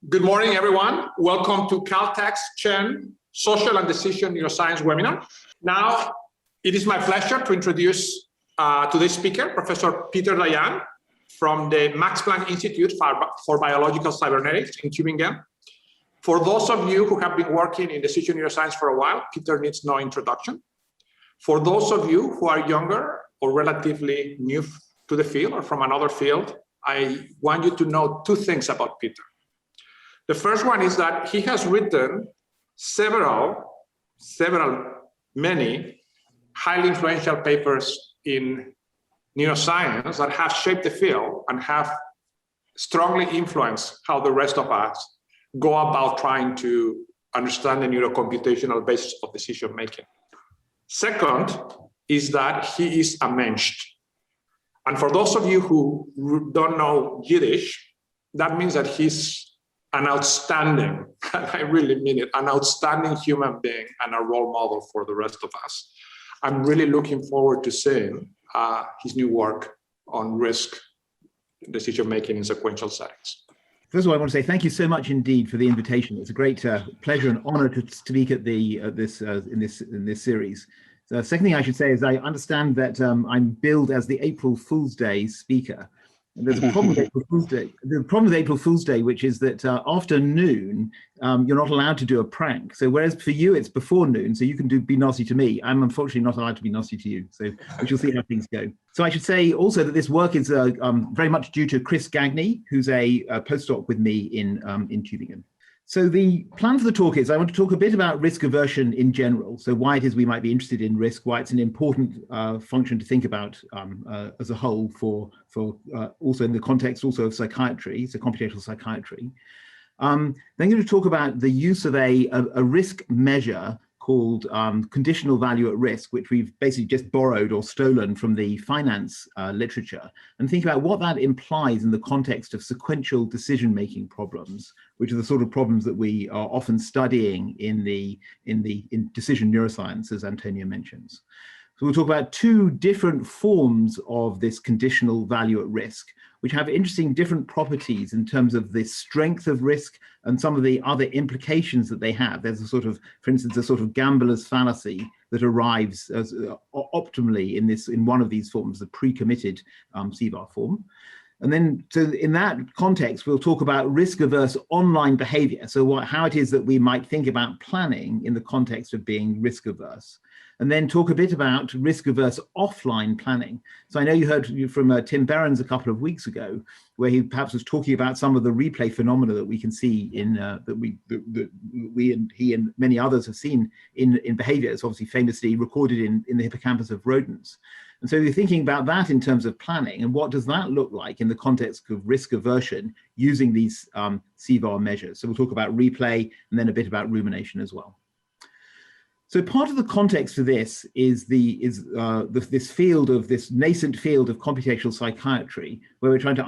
Good morning, everyone. Welcome to Caltech's Chen Social and Decision Neuroscience webinar. Now, it is my pleasure to introduce today's speaker, Professor Peter Dayan from the Max Planck Institute for Biological Cybernetics in Tübingen. For those of you who have been working in decision neuroscience for a while, Peter needs no introduction. For those of you who are younger or relatively new to the field or from another field, I want you to know two things about Peter. The first one is that he has written many highly influential papers in neuroscience that have shaped the field and have strongly influenced how the rest of us go about trying to understand the neurocomputational basis of decision making. Second is that he is a mensch. And for those of you who don't know Yiddish, that means that he's an outstanding, I really mean it, an outstanding human being and a role model for the rest of us. I'm really looking forward to seeing his new work on risk decision-making in sequential settings. First of all, I want to say thank you so much indeed for the invitation. It's a great pleasure and honor to speak at in this series. The second thing I should say is I understand that I'm billed as the April Fool's Day speaker. And there's a problem with April Fool's Day. The problem with April Fool's Day, which is that after noon, you're not allowed to do a prank. So whereas for you, it's before noon, so you can be nasty to me. I'm unfortunately not allowed to be nasty to you. So we shall see how things go. So I should say also that this work is very much due to Chris Gagney, who's a postdoc with me in Tübingen. So the plan for the talk is I want to talk a bit about risk aversion in general. So why it is we might be interested in risk, why it's an important function to think about as a whole for also in the context also of psychiatry, so computational psychiatry. Then I'm going to talk about the use of a risk measure called conditional value at risk, which we've basically just borrowed or stolen from the finance literature, and think about what that implies in the context of sequential decision-making problems, which are the sort of problems that we are often studying in decision neuroscience, as Antonio mentions. So we'll talk about two different forms of this conditional value at risk, which have interesting different properties in terms of the strength of risk and some of the other implications that they have. There's a sort of, for instance, a sort of gambler's fallacy that arrives as, optimally in one of these forms, the pre-committed CVaR form. And then, so in that context, we'll talk about risk-averse online behavior. So how it is that we might think about planning in the context of being risk-averse. And then talk a bit about risk-averse offline planning. So I know you heard from Tim Behrens a couple of weeks ago, where he perhaps was talking about some of the replay phenomena that we can see in that we and he and many others have seen in behavior. It's obviously famously recorded in the hippocampus of rodents. And so you're thinking about that in terms of planning, and what does that look like in the context of risk aversion using these CVaR measures. So we'll talk about replay and then a bit about rumination as well. So part of the context for this is this nascent field of computational psychiatry, where we're trying to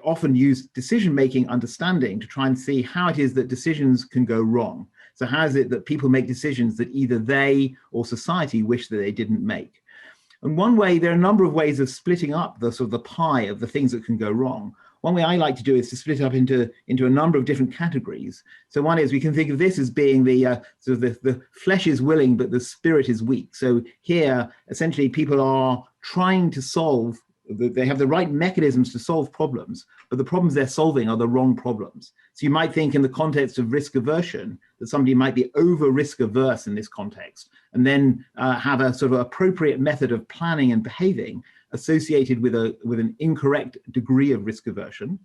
often use decision-making understanding to try and see how it is that decisions can go wrong. So how is it that people make decisions that either they or society wish that they didn't make? And one way, there are a number of ways of splitting up the sort of the pie of the things that can go wrong. One way I like to do is to split up into a number of different categories. So one is we can think of this as being the sort of the flesh is willing, but the spirit is weak. So here, essentially, people are trying to solve, they have the right mechanisms to solve problems, but the problems they're solving are the wrong problems. So you might think in the context of risk aversion that somebody might be over risk averse in this context, and then have a sort of appropriate method of planning and behaving associated with an incorrect degree of risk aversion.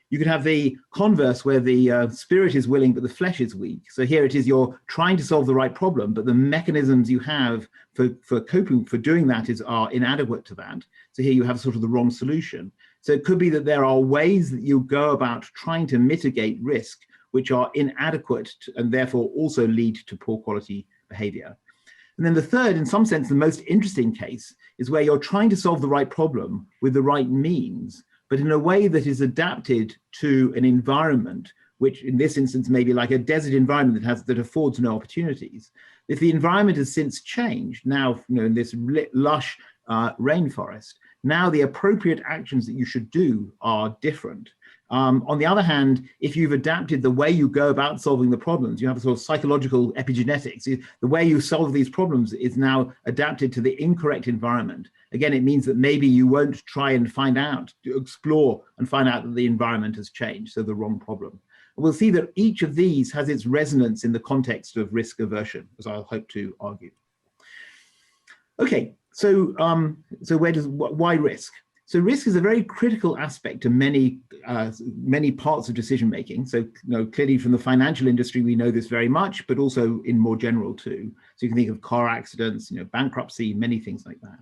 You could have the converse where the spirit is willing, but the flesh is weak. So here it is, you're trying to solve the right problem, but the mechanisms you have for coping, for doing that are inadequate to that. So here you have sort of the wrong solution. So it could be that there are ways that you go about trying to mitigate risk, which are inadequate and therefore also lead to poor quality behavior. And then the third, in some sense, the most interesting case is where you're trying to solve the right problem with the right means, but in a way that is adapted to an environment, which in this instance may be like a desert environment that affords no opportunities. If the environment has since changed, now in this lush rainforest, now the appropriate actions that you should do are different. On the other hand, if you've adapted the way you go about solving the problems, you have a sort of psychological epigenetics. The way you solve these problems is now adapted to the incorrect environment. Again, it means that maybe you won't try and find out, explore and find out that the environment has changed, so the wrong problem. We'll see that each of these has its resonance in the context of risk aversion, as I'll hope to argue. Okay, so why risk? So risk is a very critical aspect to many parts of decision making. So clearly from the financial industry, we know this very much, but also in more general too. So you can think of car accidents, bankruptcy, many things like that.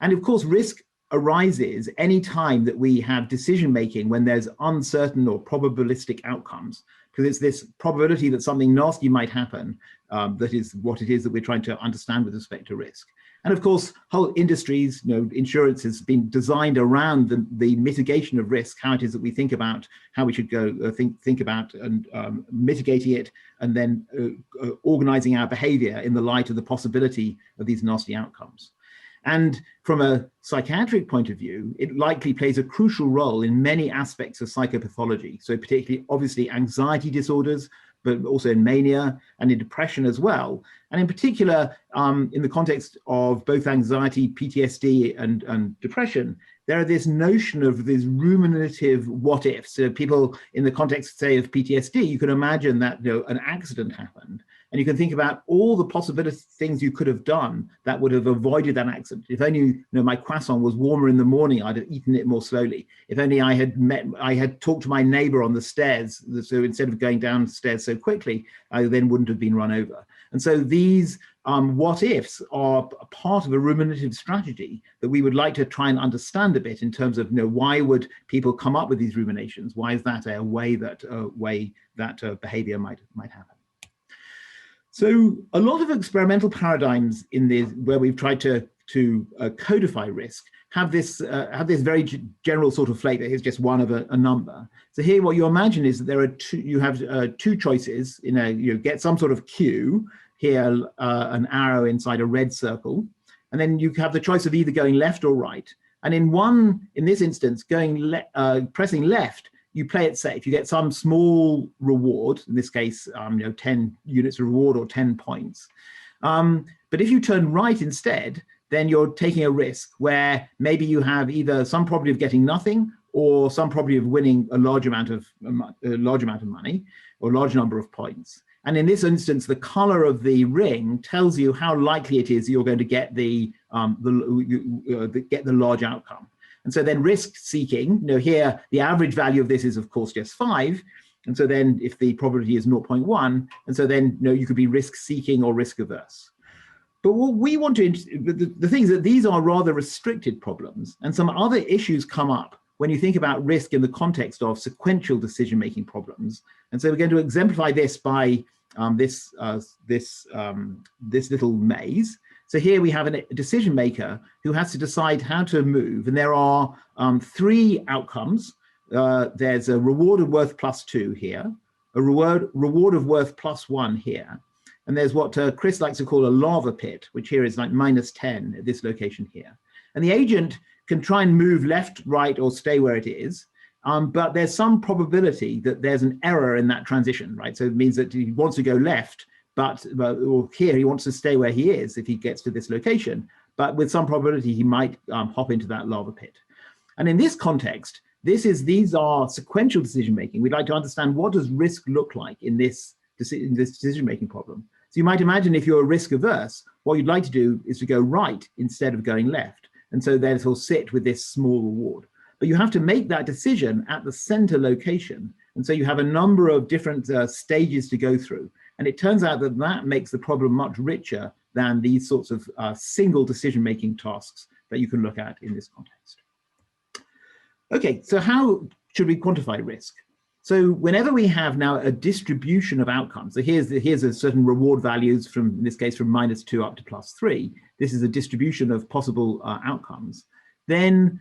And of course, risk arises any time that we have decision making when there's uncertain or probabilistic outcomes, because it's this probability that something nasty might happen that is what it is that we're trying to understand with respect to risk. And of course, whole industries, insurance has been designed around the mitigation of risk, how it is that we think about how we should go think about and mitigating it, and then organizing our behavior in the light of the possibility of these nasty outcomes. And from a psychiatric point of view, it likely plays a crucial role in many aspects of psychopathology. So particularly, obviously, anxiety disorders, but also in mania and in depression as well. And in particular, in the context of both anxiety, PTSD, and depression, there are this notion of this ruminative what ifs. So people in the context, say, of PTSD, you can imagine that an accident happened. And you can think about all the possible things you could have done that would have avoided that accident. If only my croissant was warmer in the morning, I'd have eaten it more slowly. If only I had talked to my neighbor on the stairs, so instead of going downstairs so quickly, I then wouldn't have been run over. And so these what ifs are a part of a ruminative strategy that we would like to try and understand a bit in terms of why would people come up with these ruminations? Why is that a way that behavior might happen? So a lot of experimental paradigms in this, where we've tried to codify risk, have this very general sort of flavor. Here's just one of a number. So here, what you imagine is that there are you have two choices. Get some sort of cue. Here, an arrow inside a red circle, and then you have the choice of either going left or right. And in this instance, pressing left, you play it safe. You get some small reward, in this case, 10 units of reward or 10 points. But if you turn right instead, then you're taking a risk where maybe you have either some probability of getting nothing or some probability of winning a large amount of money or a large number of points. And in this instance, the color of the ring tells you how likely it is you're going to get the large outcome. And so then risk seeking, here, the average value of this is, of course, just 5. And so then if the probability is 0.1, and so then you could be risk seeking or risk averse. But what we want to, the thing is that these are rather restricted problems, and some other issues come up when you think about risk in the context of sequential decision-making problems. And so we're going to exemplify this by this little maze. So here we have a decision maker who has to decide how to move, and there are 3 outcomes. There's a reward of worth +2 here, a reward of worth +1 here, and there's what Chris likes to call a lava pit, which here is like -10 at this location here. And the agent can try and move left, right, or stay where it is, but there's some probability that there's an error in that transition, right? So it means that he wants to go left, but here he wants to stay where he is if he gets to this location, but with some probability he might hop into that lava pit. And in this context, these are sequential decision making. We'd like to understand, what does risk look like in this decision making problem? So you might imagine, if you're risk averse, what you'd like to do is to go right instead of going left, and so then it'll sit with this small reward. But you have to make that decision at the center location, and so you have a number of different stages to go through. And it turns out that makes the problem much richer than these sorts of single decision-making tasks that you can look at in this context. Okay, so how should we quantify risk? So whenever we have now a distribution of outcomes, so here's a certain reward values from, in this case, from -2 up to +3. This is a distribution of possible outcomes. Then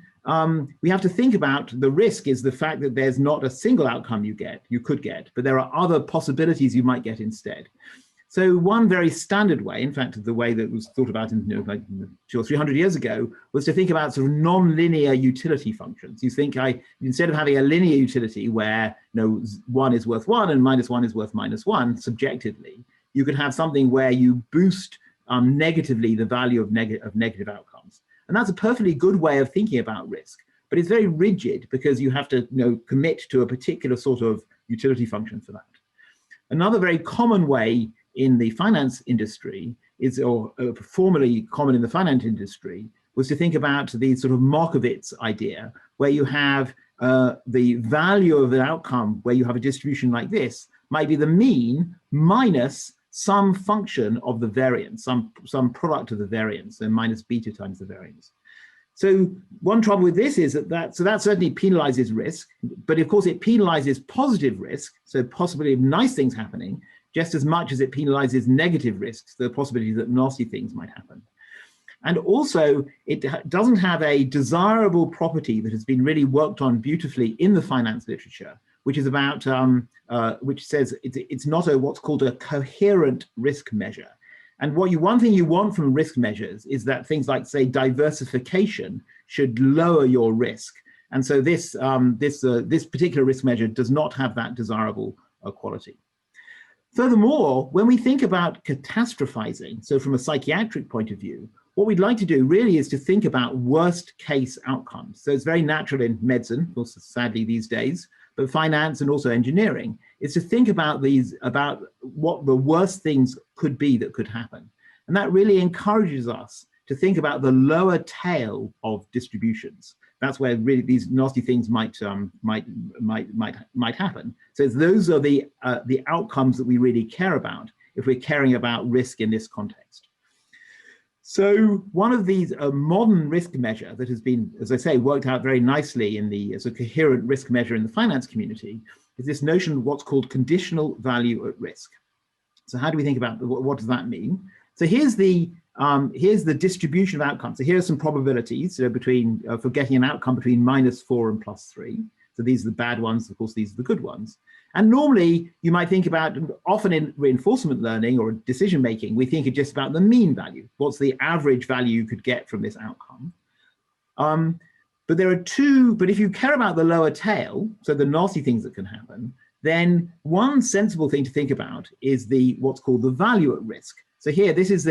we have to think about the risk is the fact that there's not a single outcome you could get, but there are other possibilities you might get instead. So one very standard way, in fact, the way that was thought about in like 200 or 300 years ago, was to think about sort of non-linear utility functions. You think instead of having a linear utility where 1 is worth 1 and -1 is worth -1 subjectively, you could have something where you boost negatively the value of negative outcomes. And that's a perfectly good way of thinking about risk, but it's very rigid because you have to commit to a particular sort of utility function for that. Another very common way in the finance industry is, or formerly common in the finance industry, was to think about the sort of Markowitz idea, where you have the value of an outcome, where you have a distribution like this, might be the mean minus some function of the variance, some product of the variance, so minus beta times the variance. So one trouble with this is that certainly penalizes risk, but of course it penalizes positive risk, so possibility of nice things happening, just as much as it penalizes negative risks, the possibility that nasty things might happen. And also, it doesn't have a desirable property that has been really worked on beautifully in the finance literature, which is about, which says it's not what's called a coherent risk measure. And one thing you want from risk measures is that things like, say, diversification should lower your risk. And so this particular risk measure does not have that desirable quality. Furthermore, when we think about catastrophizing, so from a psychiatric point of view, what we'd like to do really is to think about worst case outcomes. So it's very natural in medicine, also sadly these days, but finance and also engineering, is to think about what the worst things could be that could happen. And that really encourages us to think about the lower tail of distributions. That's where really these nasty things might happen. So those are the outcomes that we really care about if we're caring about risk in this context. So one of these modern risk measure that has been, as I say, worked out very nicely as a coherent risk measure in the finance community is this notion of what's called conditional value at risk. So how do we think about what does that mean? So here's the distribution of outcomes. So here are some probabilities between for getting an outcome between -4 and +3. So these are the bad ones. Of course, these are the good ones. And normally you might think about, often in reinforcement learning or decision making, we think just about the mean value. What's the average value you could get from this outcome? But if you care about the lower tail, so the nasty things that can happen, then one sensible thing to think about is what's called the value at risk. So here, this is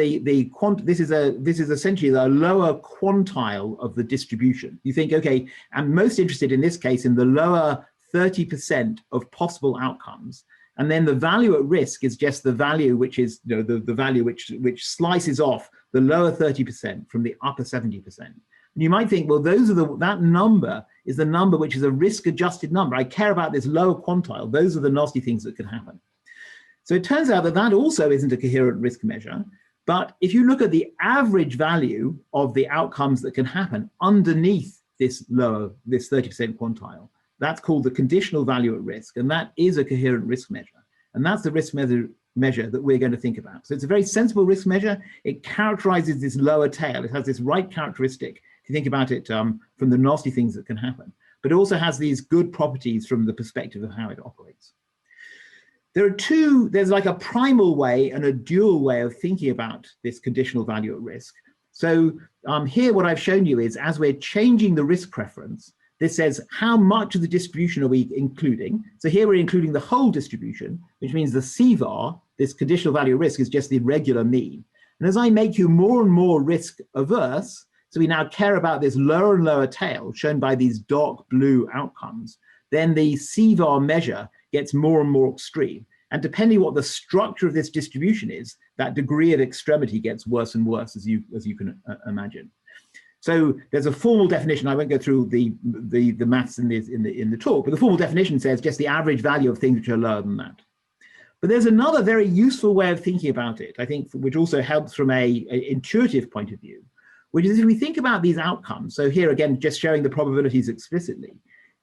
essentially the lower quantile of the distribution. You think, okay, I'm most interested in this case in the lower 30% of possible outcomes, and then the value at risk is just the value which is the value which slices off the lower 30% from the upper 70%. And you might think, well, that number is the number which is a risk-adjusted number. I care about this lower quantile. Those are the nasty things that can happen. So it turns out that also isn't a coherent risk measure. But if you look at the average value of the outcomes that can happen underneath this 30% quantile, that's called the conditional value at risk. And that is a coherent risk measure. And that's the risk measure that we're going to think about. So it's a very sensible risk measure. It characterizes this lower tail. It has this right characteristic, if you think about it from the nasty things that can happen. But it also has these good properties from the perspective of how it operates. There's like a primal way and a dual way of thinking about this conditional value at risk. So here what I've shown you is, as we're changing the risk preference, this says how much of the distribution are we including. So here we're including the whole distribution, which means the CVaR, this conditional value at risk, is just the regular mean. And as I make you more and more risk averse, so we now care about this lower and lower tail shown by these dark blue outcomes, then the CVaR measure gets more and more extreme. And depending what the structure of this distribution is, that degree of extremity gets worse and worse, as you can imagine. So there's a formal definition. I won't go through the maths in the talk, but the formal definition says just the average value of things which are lower than that. But there's another very useful way of thinking about it, I think, which also helps from an intuitive point of view, which is if we think about these outcomes. So here again, just showing the probabilities explicitly.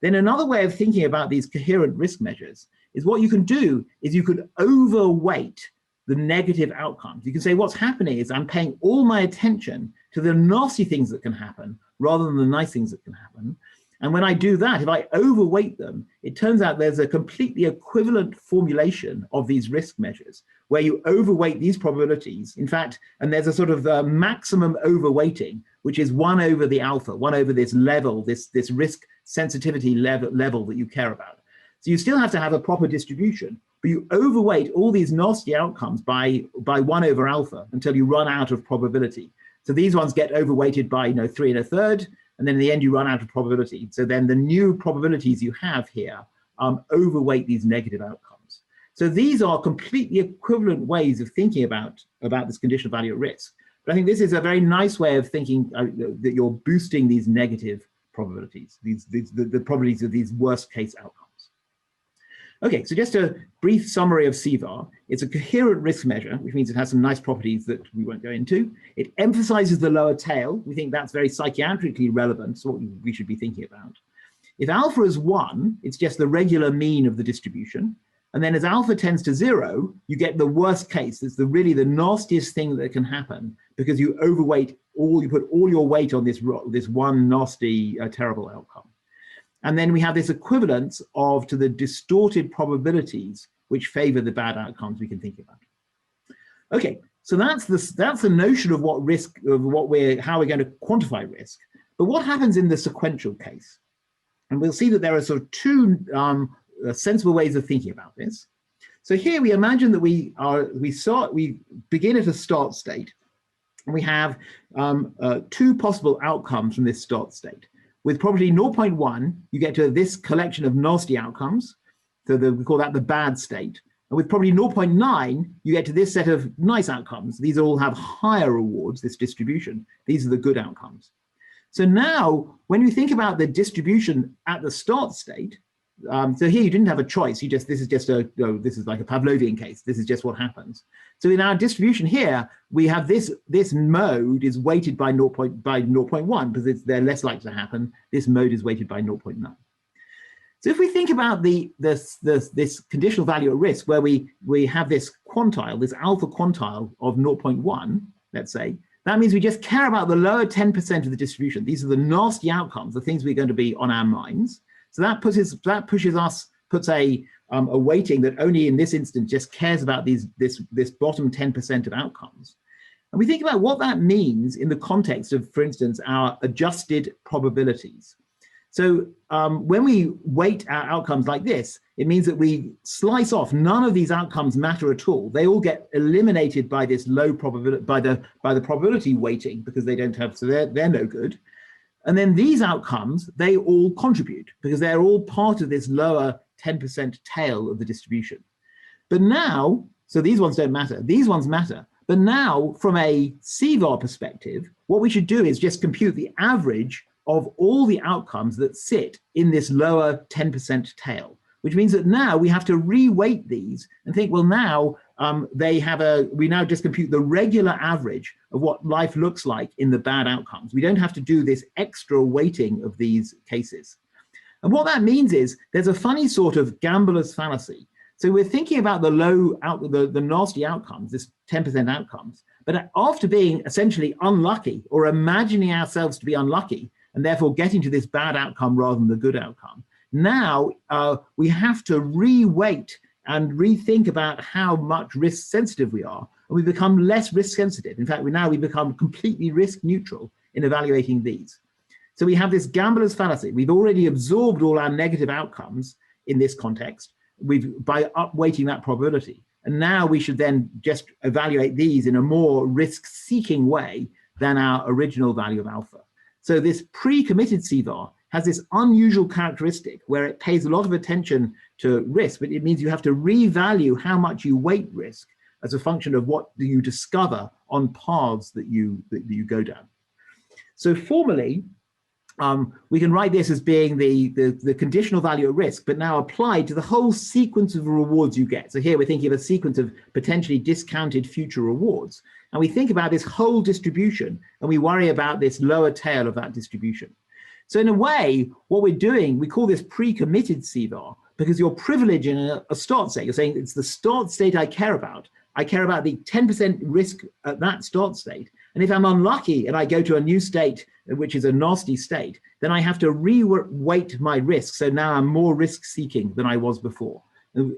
Then another way of thinking about these coherent risk measures is what you can do is you could overweight the negative outcomes. You can say what's happening is I'm paying all my attention to the nasty things that can happen rather than the nice things that can happen. And when I do that, if I overweight them, it turns out there's a completely equivalent formulation of these risk measures where you overweight these probabilities. In fact, and there's a sort of maximum overweighting, which is 1 over the alpha, 1 over this level, this risk sensitivity level that you care about. So you still have to have a proper distribution, but you overweight all these nasty outcomes by 1 over alpha until you run out of probability. So these ones get overweighted by 3 1/3, and then in the end you run out of probability. So then the new probabilities you have here overweight these negative outcomes. So these are completely equivalent ways of thinking about this conditional value at risk. But I think this is a very nice way of thinking that you're boosting these negative probabilities, the probabilities of these worst case outcomes. Okay, so just a brief summary of CVaR. It's a coherent risk measure, which means it has some nice properties that we won't go into. It emphasizes the lower tail. We think that's very psychiatrically relevant, so what we should be thinking about. If alpha is 1, it's just the regular mean of the distribution. And then as alpha tends to 0, you get the worst case. It's really the nastiest thing that can happen because you overweight you put all your weight on this one nasty, terrible outcome. And then we have this equivalence to the distorted probabilities which favor the bad outcomes we can think about. Okay, so that's the notion of what risk, how we're going to quantify risk. But what happens in the sequential case? And we'll see that there are sort of 2 sensible ways of thinking about this. So here we imagine that we begin at a start state, and we have 2 possible outcomes from this start state. With probability 0.1, you get to this collection of nasty outcomes. So we call that the bad state. And with probability 0.9, you get to this set of nice outcomes. These all have higher rewards, this distribution. These are the good outcomes. So now, when you think about the distribution at the start state, so here you didn't have a choice. This is like a Pavlovian case. This is just what happens. So in our distribution here, we have this mode is weighted by 0.1 because they're less likely to happen. This mode is weighted by 0.9. So if we think about this conditional value at risk, where we have this quantile, this alpha quantile of 0.1, let's say, that means we just care about the lower 10% of the distribution. These are the nasty outcomes, the things we're going to be on our minds. So that puts a weighting that only in this instance just cares about this bottom 10% of outcomes. And we think about what that means in the context of, for instance, our adjusted probabilities. So when we weight our outcomes like this, it means that we slice off. None of these outcomes matter at all. They all get eliminated by this low probability, by the probability weighting, because they don't have, so they're no good. And then these outcomes, they all contribute because they're all part of this lower 10% tail of the distribution. But now, so these ones don't matter, these ones matter. But now, from a CVaR perspective, what we should do is just compute the average of all the outcomes that sit in this lower 10% tail, which means that now we have to re-weight these and think, well, now we now just compute the regular average of what life looks like in the bad outcomes. We don't have to do this extra weighting of these cases. And what that means is there's a funny sort of gambler's fallacy. So we're thinking about the nasty outcomes, this 10% outcomes, but after being essentially unlucky or imagining ourselves to be unlucky and therefore getting to this bad outcome rather than the good outcome, now we have to re-weight and rethink about how much risk sensitive we are, and we become less risk sensitive. In fact, we become completely risk neutral in evaluating these. So we have this gambler's fallacy. We've already absorbed all our negative outcomes in this context by upweighting that probability. And now we should then just evaluate these in a more risk-seeking way than our original value of alpha. So this pre-committed CVaR has this unusual characteristic where it pays a lot of attention to risk, but it means you have to revalue how much you weight risk as a function of what do you discover on paths that you go down. So formally, we can write this as being the conditional value at risk, but now applied to the whole sequence of rewards you get. So here we're thinking of a sequence of potentially discounted future rewards. And we think about this whole distribution, and we worry about this lower tail of that distribution. So in a way, what we're doing, we call this pre-committed CVaR, because you're privileging a start state. You're saying it's the start state I care about. I care about the 10% risk at that start state. And if I'm unlucky and I go to a new state which is a nasty state, then I have to re-weight my risk. So now I'm more risk-seeking than I was before.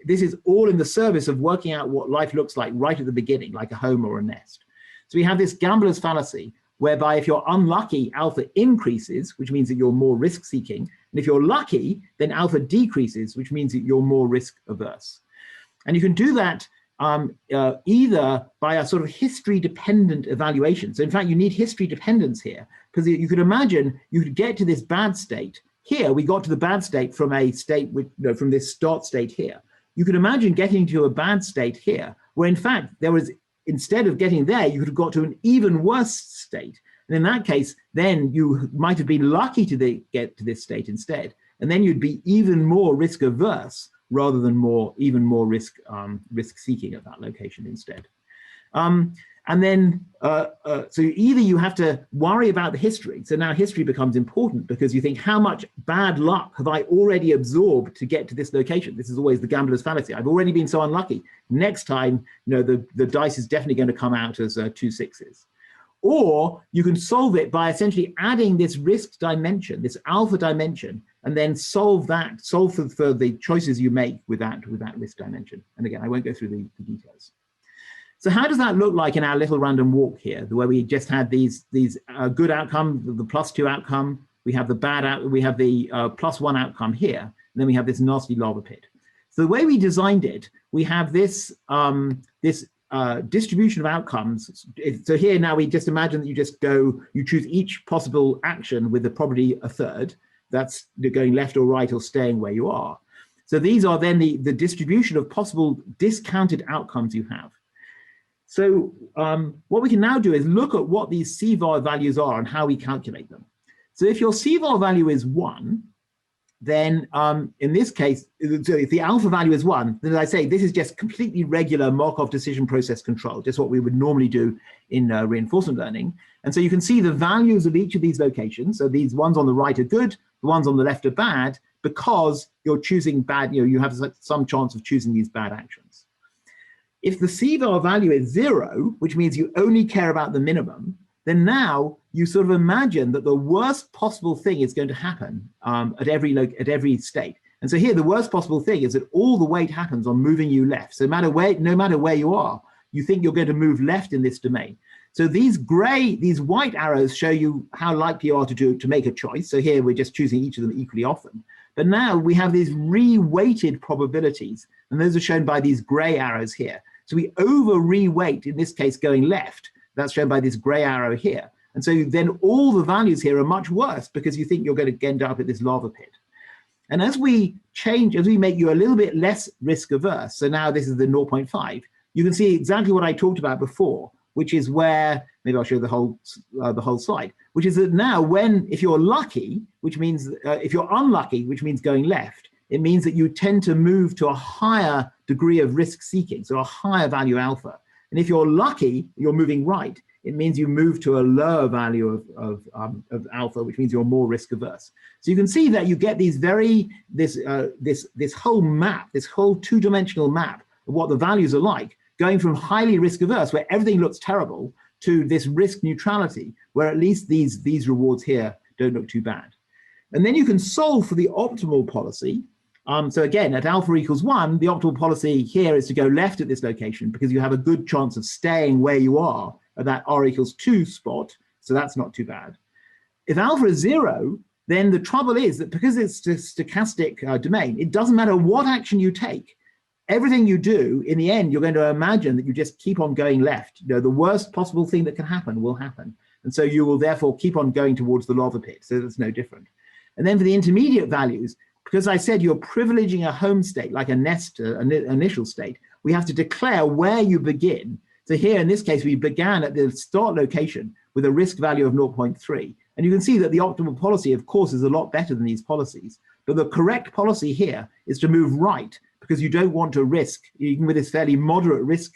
This is all in the service of working out what life looks like right at the beginning, like a home or a nest. So we have this gambler's fallacy, whereby if you're unlucky, alpha increases, which means that you're more risk-seeking. And if you're lucky, then alpha decreases, which means that you're more risk-averse. And you can do that either by a sort of history-dependent evaluation. So in fact, you need history dependence here, because you could imagine you could get to this bad state. Here, we got to the bad state from a state with, from this start state here. You could imagine getting to a bad state here, where in fact, there was, instead of getting there, you could have got to an even worse state. And in that case, then you might have been lucky to get to this state instead. And then you'd be even more risk averse rather than even more risk seeking at that location instead. And then, so either you have to worry about the history. So now history becomes important because you think, how much bad luck have I already absorbed to get to this location? This is always the gambler's fallacy. I've already been so unlucky. Next time, the dice is definitely going to come out as 2 6s. Or you can solve it by essentially adding this risk dimension, this alpha dimension, and then solve for the choices you make with that risk dimension. And again, I won't go through the details. So how does that look like in our little random walk here, where we just had these good outcome, the +2 outcome, we have the we have the +1 outcome here, and then we have this nasty lava pit. So the way we designed it, we have this distribution of outcomes. So here now we just imagine that you choose each possible action with the probability 1/3. That's going left or right or staying where you are. So these are then the distribution of possible discounted outcomes you have. So what we can now do is look at what these CVaR values are and how we calculate them. So if your CVaR value is 1, then in this case, so if the alpha value is 1, then as I say, this is just completely regular Markov decision process control, just what we would normally do in reinforcement learning. And so you can see the values of each of these locations. So these ones on the right are good, the ones on the left are bad, because you're choosing bad, you have some chance of choosing these bad actions. If the CVaR value is 0, which means you only care about the minimum, then now you sort of imagine that the worst possible thing is going to happen at every state. And so here, the worst possible thing is that all the weight happens on moving you left. So no matter where you are, you think you're going to move left in this domain. So these white arrows show you how likely you are to make a choice. So here we're just choosing each of them equally often. But now we have these re-weighted probabilities, and those are shown by these gray arrows here. So we over re-weight, in this case, going left. That's shown by this gray arrow here. And so then all the values here are much worse because you think you're going to end up at this lava pit. And as we make you a little bit less risk averse, so now this is the 0.5, you can see exactly what I talked about before, which is where, maybe I'll show the whole slide, which is that now if you're lucky, which means, if you're unlucky, which means going left, it means that you tend to move to a higher degree of risk seeking, so a higher value alpha. And if you're lucky, you're moving right, it means you move to a lower value of alpha, which means you're more risk averse. So you can see that you get this whole map, this whole 2-dimensional map of what the values are like, going from highly risk averse, where everything looks terrible, to this risk neutrality, where at least these rewards here don't look too bad. And then you can solve for the optimal policy. So again, at alpha equals 1, the optimal policy here is to go left at this location because you have a good chance of staying where you are at that r equals 2 spot. So that's not too bad. If alpha is 0, then the trouble is that because it's a stochastic domain, it doesn't matter what action you take. Everything you do, in the end, you're going to imagine that you just keep on going left. The worst possible thing that can happen will happen. And so you will therefore keep on going towards the lava pit. So that's no different. And then for the intermediate values, because I said you're privileging a home state, like a nest, an initial state, we have to declare where you begin. So here, in this case, we began at the start location with a risk value of 0.3. And you can see that the optimal policy, of course, is a lot better than these policies. But the correct policy here is to move right, because you don't want to risk, even with this fairly moderate risk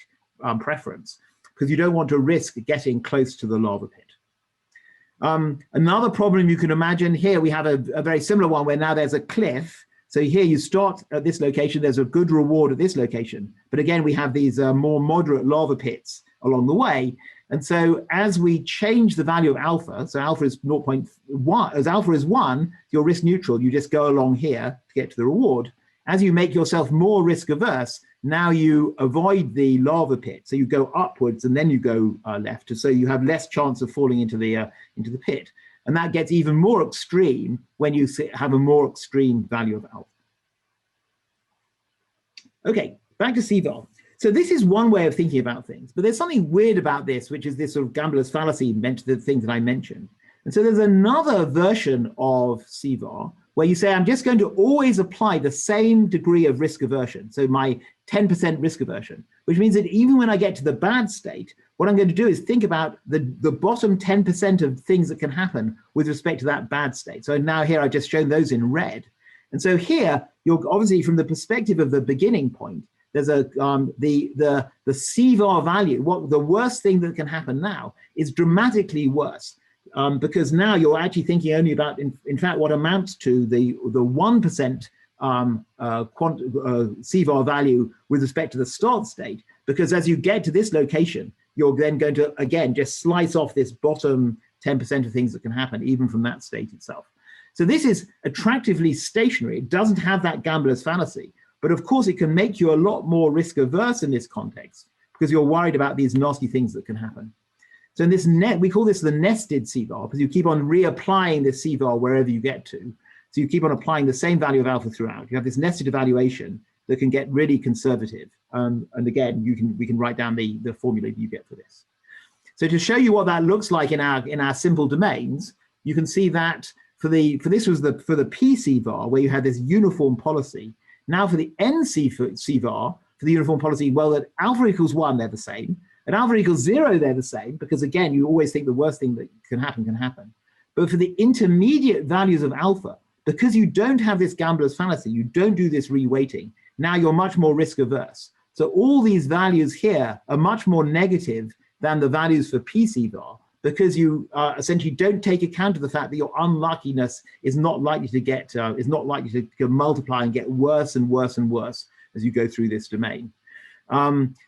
preference, because you don't want to risk getting close to the lava pit. Another problem you can imagine here, we have a very similar one where now there's a cliff. So here you start at this location, there's a good reward at this location. But again, we have these more moderate lava pits along the way. And so as we change the value of alpha, so alpha is 0.1, as alpha is 1, you're risk neutral, you just go along here to get to the reward. As you make yourself more risk averse, now you avoid the lava pit. So you go upwards and then you go left. So you have less chance of falling into the pit. And that gets even more extreme when you have a more extreme value of alpha. Okay, back to CVaR. So this is one way of thinking about things, but there's something weird about this, which is this sort of gambler's fallacy meant to the things that I mentioned. And so there's another version of CVaR where you say, I'm just going to always apply the same degree of risk aversion. So my 10% risk aversion, which means that even when I get to the bad state, what I'm going to do is think about the bottom 10% of things that can happen with respect to that bad state. So now here I've just shown those in red. And so here, you're obviously from the perspective of the beginning point, there's a the CVaR value, what the worst thing that can happen now is dramatically worse. Because now you're actually thinking only about, in fact, what amounts to the 1% CVaR value with respect to the start state, because as you get to this location, you're then going to, again, just slice off this bottom 10% of things that can happen, even from that state itself. So this is attractively stationary. It doesn't have that gambler's fallacy, but of course it can make you a lot more risk averse in this context because you're worried about these nasty things that can happen. So in this we call this the nested CVaR because you keep on reapplying this CVaR wherever you get to. So you keep on applying the same value of alpha throughout. You have this nested evaluation that can get really conservative. And again, we can write down the formula that you get for this. So to show you what that looks like in our simple domains, you can see that for the P CVaR where you had this uniform policy. Now for the N CVaR, for the uniform policy, well, at alpha equals 1, they're the same. At alpha equals 0, they're the same, because again, you always think the worst thing that can happen. But for the intermediate values of alpha, because you don't have this gambler's fallacy, you don't do this reweighting, now you're much more risk averse. So all these values here are much more negative than the values for P CVaR, because you essentially don't take account of the fact that your unluckiness is not likely to multiply and get worse and worse and worse as you go through this domain.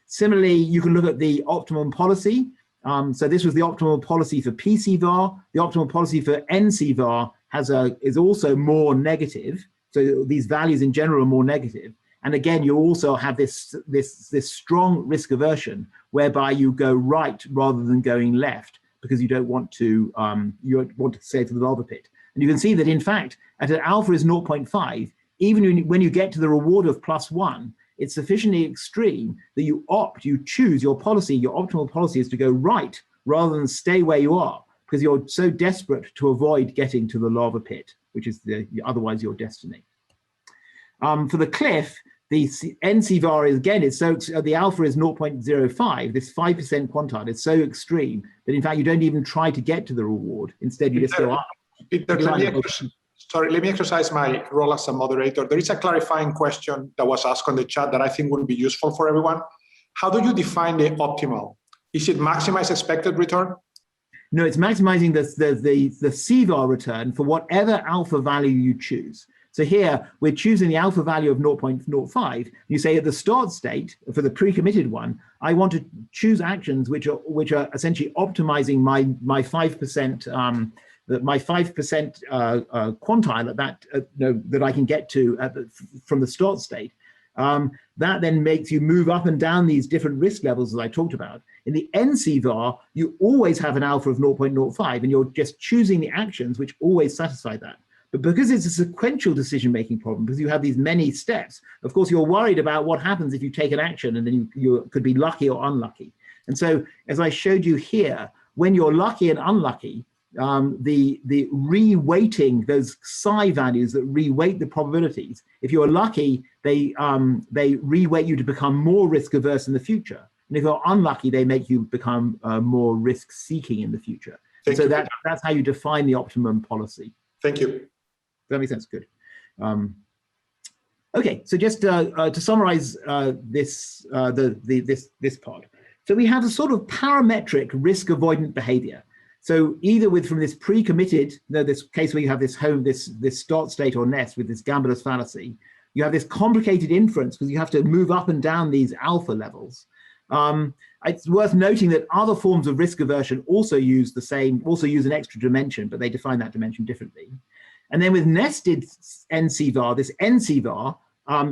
Similarly, you can look at the optimum policy. So this was the optimal policy for P CVaR. The optimal policy for N CVaR is also more negative. So these values in general are more negative. And again, you also have this strong risk aversion whereby you go right rather than going left because you don't want to save for the lava pit. And you can see that in fact, at an alpha is 0.5, even when you get to the reward of +1, it's sufficiently extreme that you choose your policy, your optimal policy is to go right rather than stay where you are because you're so desperate to avoid getting to the lava pit, which is otherwise your destiny. For the cliff, the N CVaR is again, the alpha is 0.05, this 5% quantile is so extreme that in fact you don't even try to get to the reward. Instead, you just go up. Peter, let me exercise my role as a moderator. There is a clarifying question that was asked on the chat that I think would be useful for everyone. How do you define the optimal? Is it maximize expected return? No, it's maximizing the CVaR return for whatever alpha value you choose. So here we're choosing the alpha value of 0.05. You say at the start state for the pre-committed one, I want to choose actions which are essentially optimizing my 5%. My 5% quantile at that that I can get to from the start state. That then makes you move up and down these different risk levels that I talked about. In the N CVaR, you always have an alpha of 0.05, and you're just choosing the actions which always satisfy that. But because it's a sequential decision-making problem, because you have these many steps, of course, you're worried about what happens if you take an action and then you could be lucky or unlucky. And so, as I showed you here, when you're lucky and unlucky, the reweighting, those psi values that reweight the probabilities, if you're lucky, they reweight you to become more risk averse in the future. And if you're unlucky, they make you become more risk seeking in the future. And so that's how you define the optimum policy. Thank you. Does that make sense? Good. Okay, so just to summarize this part. So we have a sort of parametric risk avoidant behavior. So either from this pre-committed, this case where you have this start state or nest with this gambler's fallacy, you have this complicated inference because you have to move up and down these alpha levels. It's worth noting that other forms of risk aversion also use an extra dimension, but they define that dimension differently. And then with nested NCVAR, this NCVAR,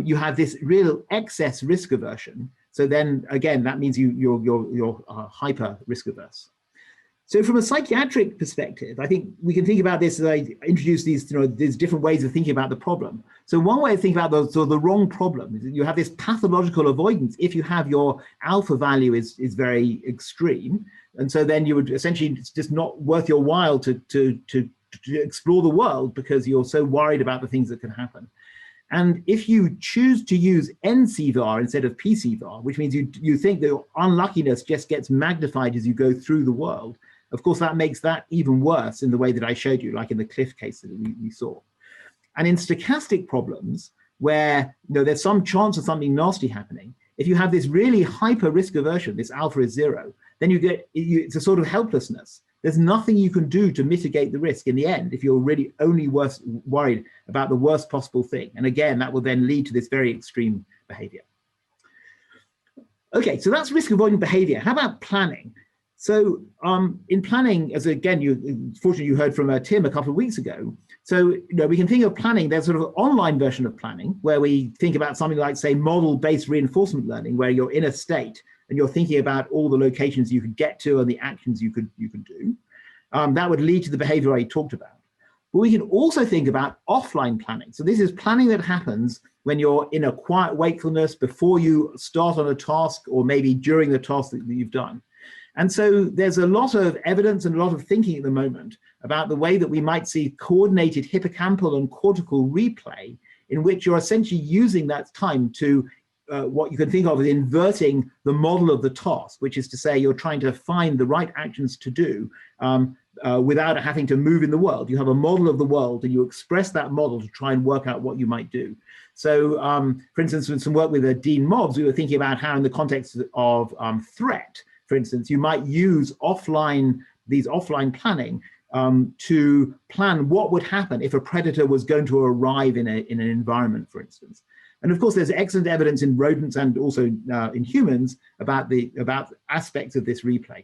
you have this real excess risk aversion. So then again, that means you're hyper risk averse. So from a psychiatric perspective, I think we can think about this as I introduce these different ways of thinking about the problem. So one way of thinking about the wrong problem is that you have this pathological avoidance if you have your alpha value is very extreme. And so then you would essentially, it's just not worth your while to explore the world because you're so worried about the things that can happen. And if you choose to use NCVAR instead of PCVAR, which means you think that unluckiness just gets magnified as you go through the world, of course, that makes that even worse in the way that I showed you, like in the cliff case that we saw. And in stochastic problems, where there's some chance of something nasty happening, if you have this really hyper risk aversion, this alpha is 0, then it's a sort of helplessness. There's nothing you can do to mitigate the risk in the end if you're really only worried about the worst possible thing. And again, that will then lead to this very extreme behavior. Okay, so that's risk avoidant behavior. How about planning? So in planning, as again, fortunately you heard from Tim a couple of weeks ago. So we can think of planning, there's sort of an online version of planning where we think about something like, say, model-based reinforcement learning, where you're in a state and you're thinking about all the locations you could get to and the actions you could do. That would lead to the behavior I talked about. But we can also think about offline planning. So this is planning that happens when you're in a quiet wakefulness before you start on a task or maybe during the task that you've done. And so there's a lot of evidence and a lot of thinking at the moment about the way that we might see coordinated hippocampal and cortical replay in which you're essentially using that time to what you can think of as inverting the model of the task, which is to say you're trying to find the right actions to do without having to move in the world. You have a model of the world and you express that model to try and work out what you might do. So for instance, with some work with Dean Mobbs, we were thinking about how in the context of threat, for instance, you might use these offline planning to plan what would happen if a predator was going to arrive in an environment, for instance. And of course, there's excellent evidence in rodents and also in humans about aspects of this replay.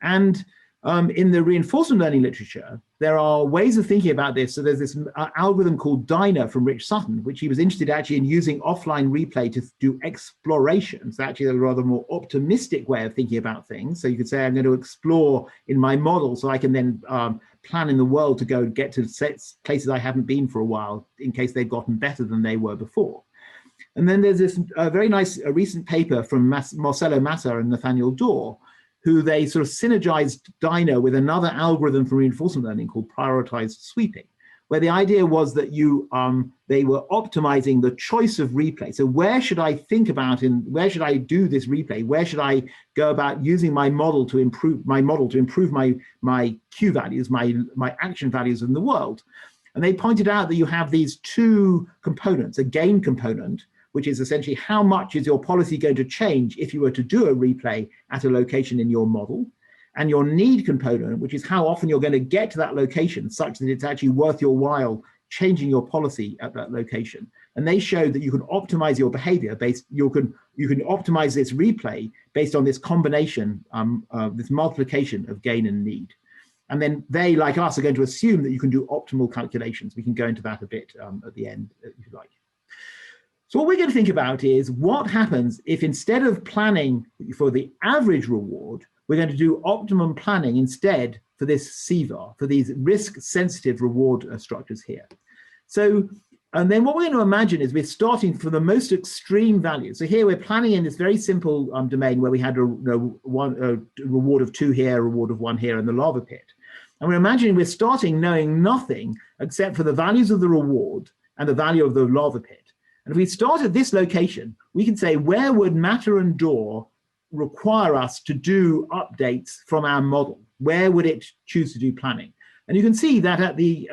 And in the reinforcement learning literature, there are ways of thinking about this. So there's this algorithm called Dayan from Rich Sutton, which he was interested actually in using offline replay to do exploration. So actually a rather more optimistic way of thinking about things. So you could say, I'm going to explore in my model so I can then plan in the world to go get to places I haven't been for a while in case they've gotten better than they were before. And then there's this very nice recent paper from Marcelo Massa and Nathaniel Dorr, who they sort of synergized Dayan with another algorithm for reinforcement learning called prioritized sweeping, where the idea was that they were optimizing the choice of replay. So where should I think about where should I do this replay? Where should I go about using my model to improve my Q values, my action values in the world? And they pointed out that you have these two components, a gain component, which is essentially how much is your policy going to change if you were to do a replay at a location in your model, and your need component, which is how often you're going to get to that location such that it's actually worth your while changing your policy at that location. And they showed that you can optimize your behavior you can optimize this replay based on this combination, this multiplication of gain and need. And then they, like us, are going to assume that you can do optimal calculations. We can go into that a bit at the end, if you like. So what we're going to think about is what happens if instead of planning for the average reward, we're going to do optimum planning instead for this CVaR, for these risk-sensitive reward structures here. So, and then what we're going to imagine is we're starting from the most extreme value. So here we're planning in this very simple domain where we had a reward of 2 here, a reward of 1 here in the lava pit. And we're imagining we're starting knowing nothing except for the values of the reward and the value of the lava pit. And if we start at this location, we can say, where would matter and Dorr require us to do updates from our model? Where would it choose to do planning? And you can see that at the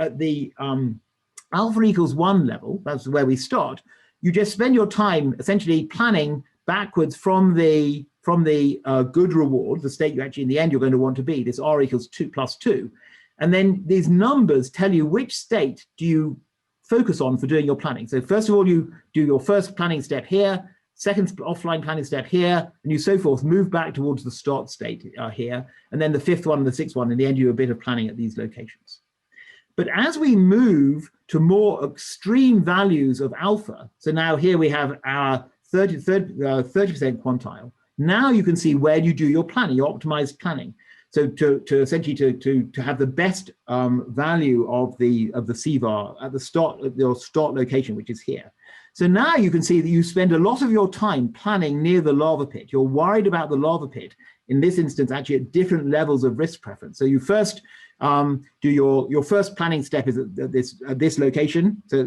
alpha equals 1 level, that's where we start, you just spend your time essentially planning backwards from the good reward, the state you actually in the end you're going to want to be, this R equals 2 plus 2. And then these numbers tell you which state do you focus on for doing your planning. So first of all, you do your first planning step here, second offline planning step here, and you so forth, move back towards the start state here, and then the fifth one and the sixth one, in the end, you do a bit of planning at these locations. But as we move to more extreme values of alpha, so now here we have our 30% quantile, now you can see where you do your planning, your optimized planning. So to essentially to have the best value of the CVaR at the start, at your start location, which is here. So now you can see that you spend a lot of your time planning near the lava pit. You're worried about the lava pit, in this instance, actually at different levels of risk preference. So you first do your first planning step is at this location, so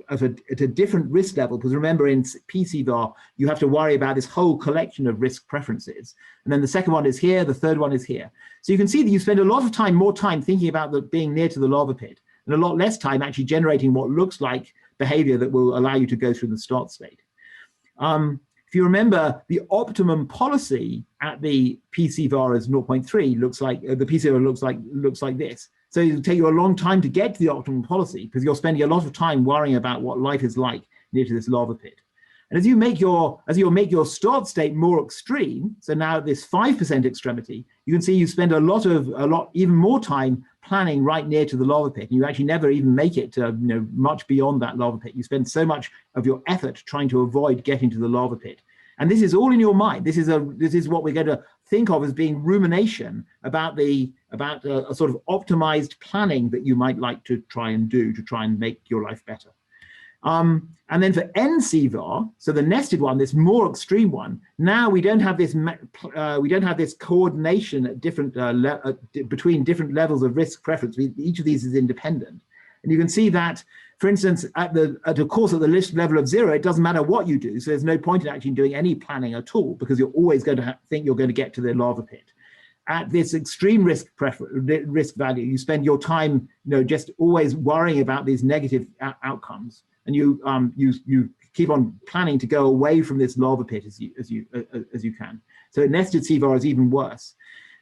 at a different risk level, because remember in PCVAR, you have to worry about this whole collection of risk preferences. And then the second one is here, the third one is here. So you can see that you spend a lot of time, more time thinking about being near to the lava pit, and a lot less time actually generating what looks like behavior that will allow you to go through the start state. If you remember, the optimum policy at the PCVAR is 0.3 looks like the PCVAR looks like this. So it'll take you a long time to get to the optimum policy because you're spending a lot of time worrying about what life is like near to this lava pit. And as you make your start state more extreme, so now at this 5% extremity, you can see you spend even more time planning right near to the lava pit. And you actually never even make it much beyond that lava pit. You spend so much of your effort trying to avoid getting to the lava pit. And this is all in your mind. This is what we're going to think of as being rumination about a sort of optimized planning that you might like to try and do to try and make your life better. And then for NCVAR, so the nested one, this more extreme one, now we don't have this coordination at different between different levels of risk preference. Each of these is independent, and you can see that, for instance, at a course at the list level of 0, it doesn't matter what you do. So there's no point in actually doing any planning at all because you're always going to think you're going to get to the lava pit. At this extreme risk value, you spend your time, just always worrying about these negative outcomes. And you keep on planning to go away from this lava pit as you can. So nested CVaR is even worse.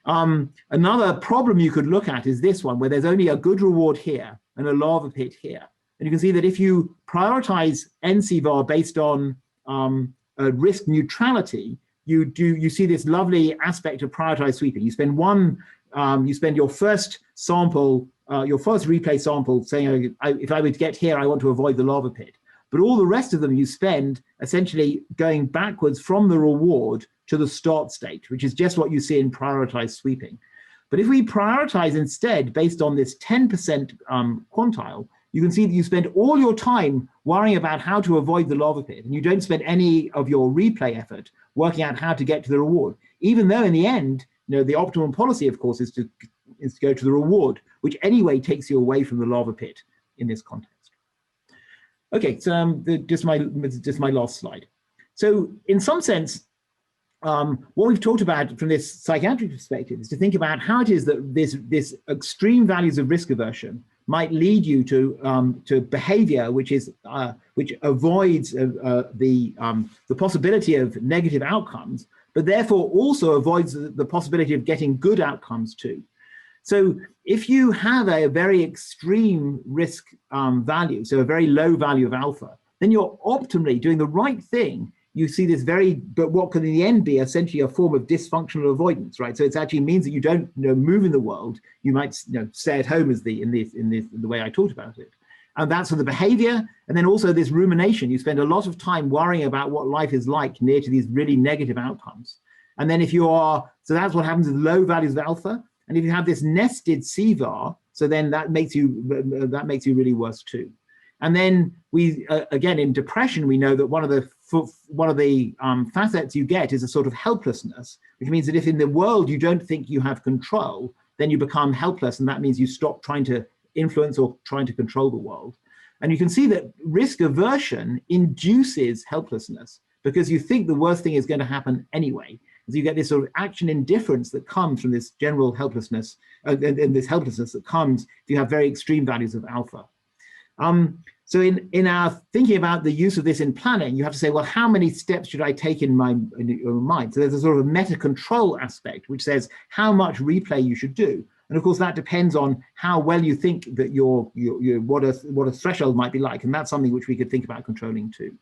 Another problem you could look at is this one, where there's only a good reward here and a lava pit here. And you can see that if you prioritize NCVaR based on risk neutrality, you see this lovely aspect of prioritized sweeping. You spend your first sample. Your first replay sample saying, if I would get here, I want to avoid the lava pit. But all the rest of them you spend essentially going backwards from the reward to the start state, which is just what you see in prioritized sweeping. But if we prioritize instead based on this 10% quantile, you can see that you spend all your time worrying about how to avoid the lava pit, and you don't spend any of your replay effort working out how to get to the reward, even though in the end, the optimum policy, of course, is to go to the reward, which anyway takes you away from the lava pit in this context. Okay, so just my last slide. So in some sense, what we've talked about from this psychiatric perspective is to think about how it is that this extreme values of risk aversion might lead you to behavior which avoids the possibility of negative outcomes, but therefore also avoids the possibility of getting good outcomes too. So if you have a very extreme risk value, so a very low value of alpha, then you're optimally doing the right thing. You see this but what can in the end be essentially a form of dysfunctional avoidance, right? So it actually means that you don't move in the world. You might stay at home as in the way I talked about it. And that's for the behavior. And then also this rumination. You spend a lot of time worrying about what life is like near to these really negative outcomes. And then so that's what happens with low values of alpha. And if you have this nested CVaR, so then that makes you really worse too. And then again, in depression, we know that one of the facets you get is a sort of helplessness, which means that if in the world you don't think you have control, then you become helpless, and that means you stop trying to influence or trying to control the world. And you can see that risk aversion induces helplessness because you think the worst thing is going to happen anyway. So you get this sort of action indifference that comes from this general helplessness, and this helplessness that comes if you have very extreme values of alpha. So in our thinking about the use of this in planning, you have to say, well, how many steps should I take in your mind? So there's a sort of meta control aspect, which says how much replay you should do. And of course, that depends on how well you think that what a threshold might be like. And that's something which we could think about controlling too.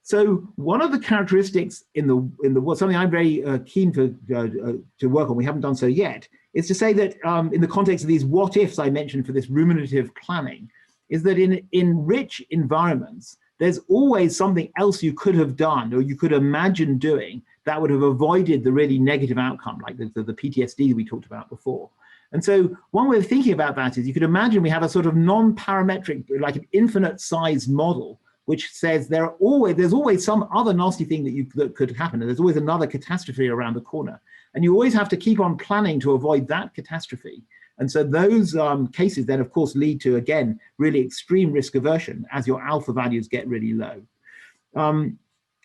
So one of the characteristics in the something I'm very keen to work on, we haven't done so yet, is to say that in the context of these what ifs I mentioned for this ruminative planning, is that in rich environments, there's always something else you could have done or you could imagine doing that would have avoided the really negative outcome, like the PTSD we talked about before. And so one way of thinking about that is you could imagine we have a sort of non-parametric, like an infinite size model, which says there's always some other nasty thing that could happen, and there's always another catastrophe around the corner. And you always have to keep on planning to avoid that catastrophe. And so those cases then, of course, lead to, again, really extreme risk aversion as your alpha values get really low.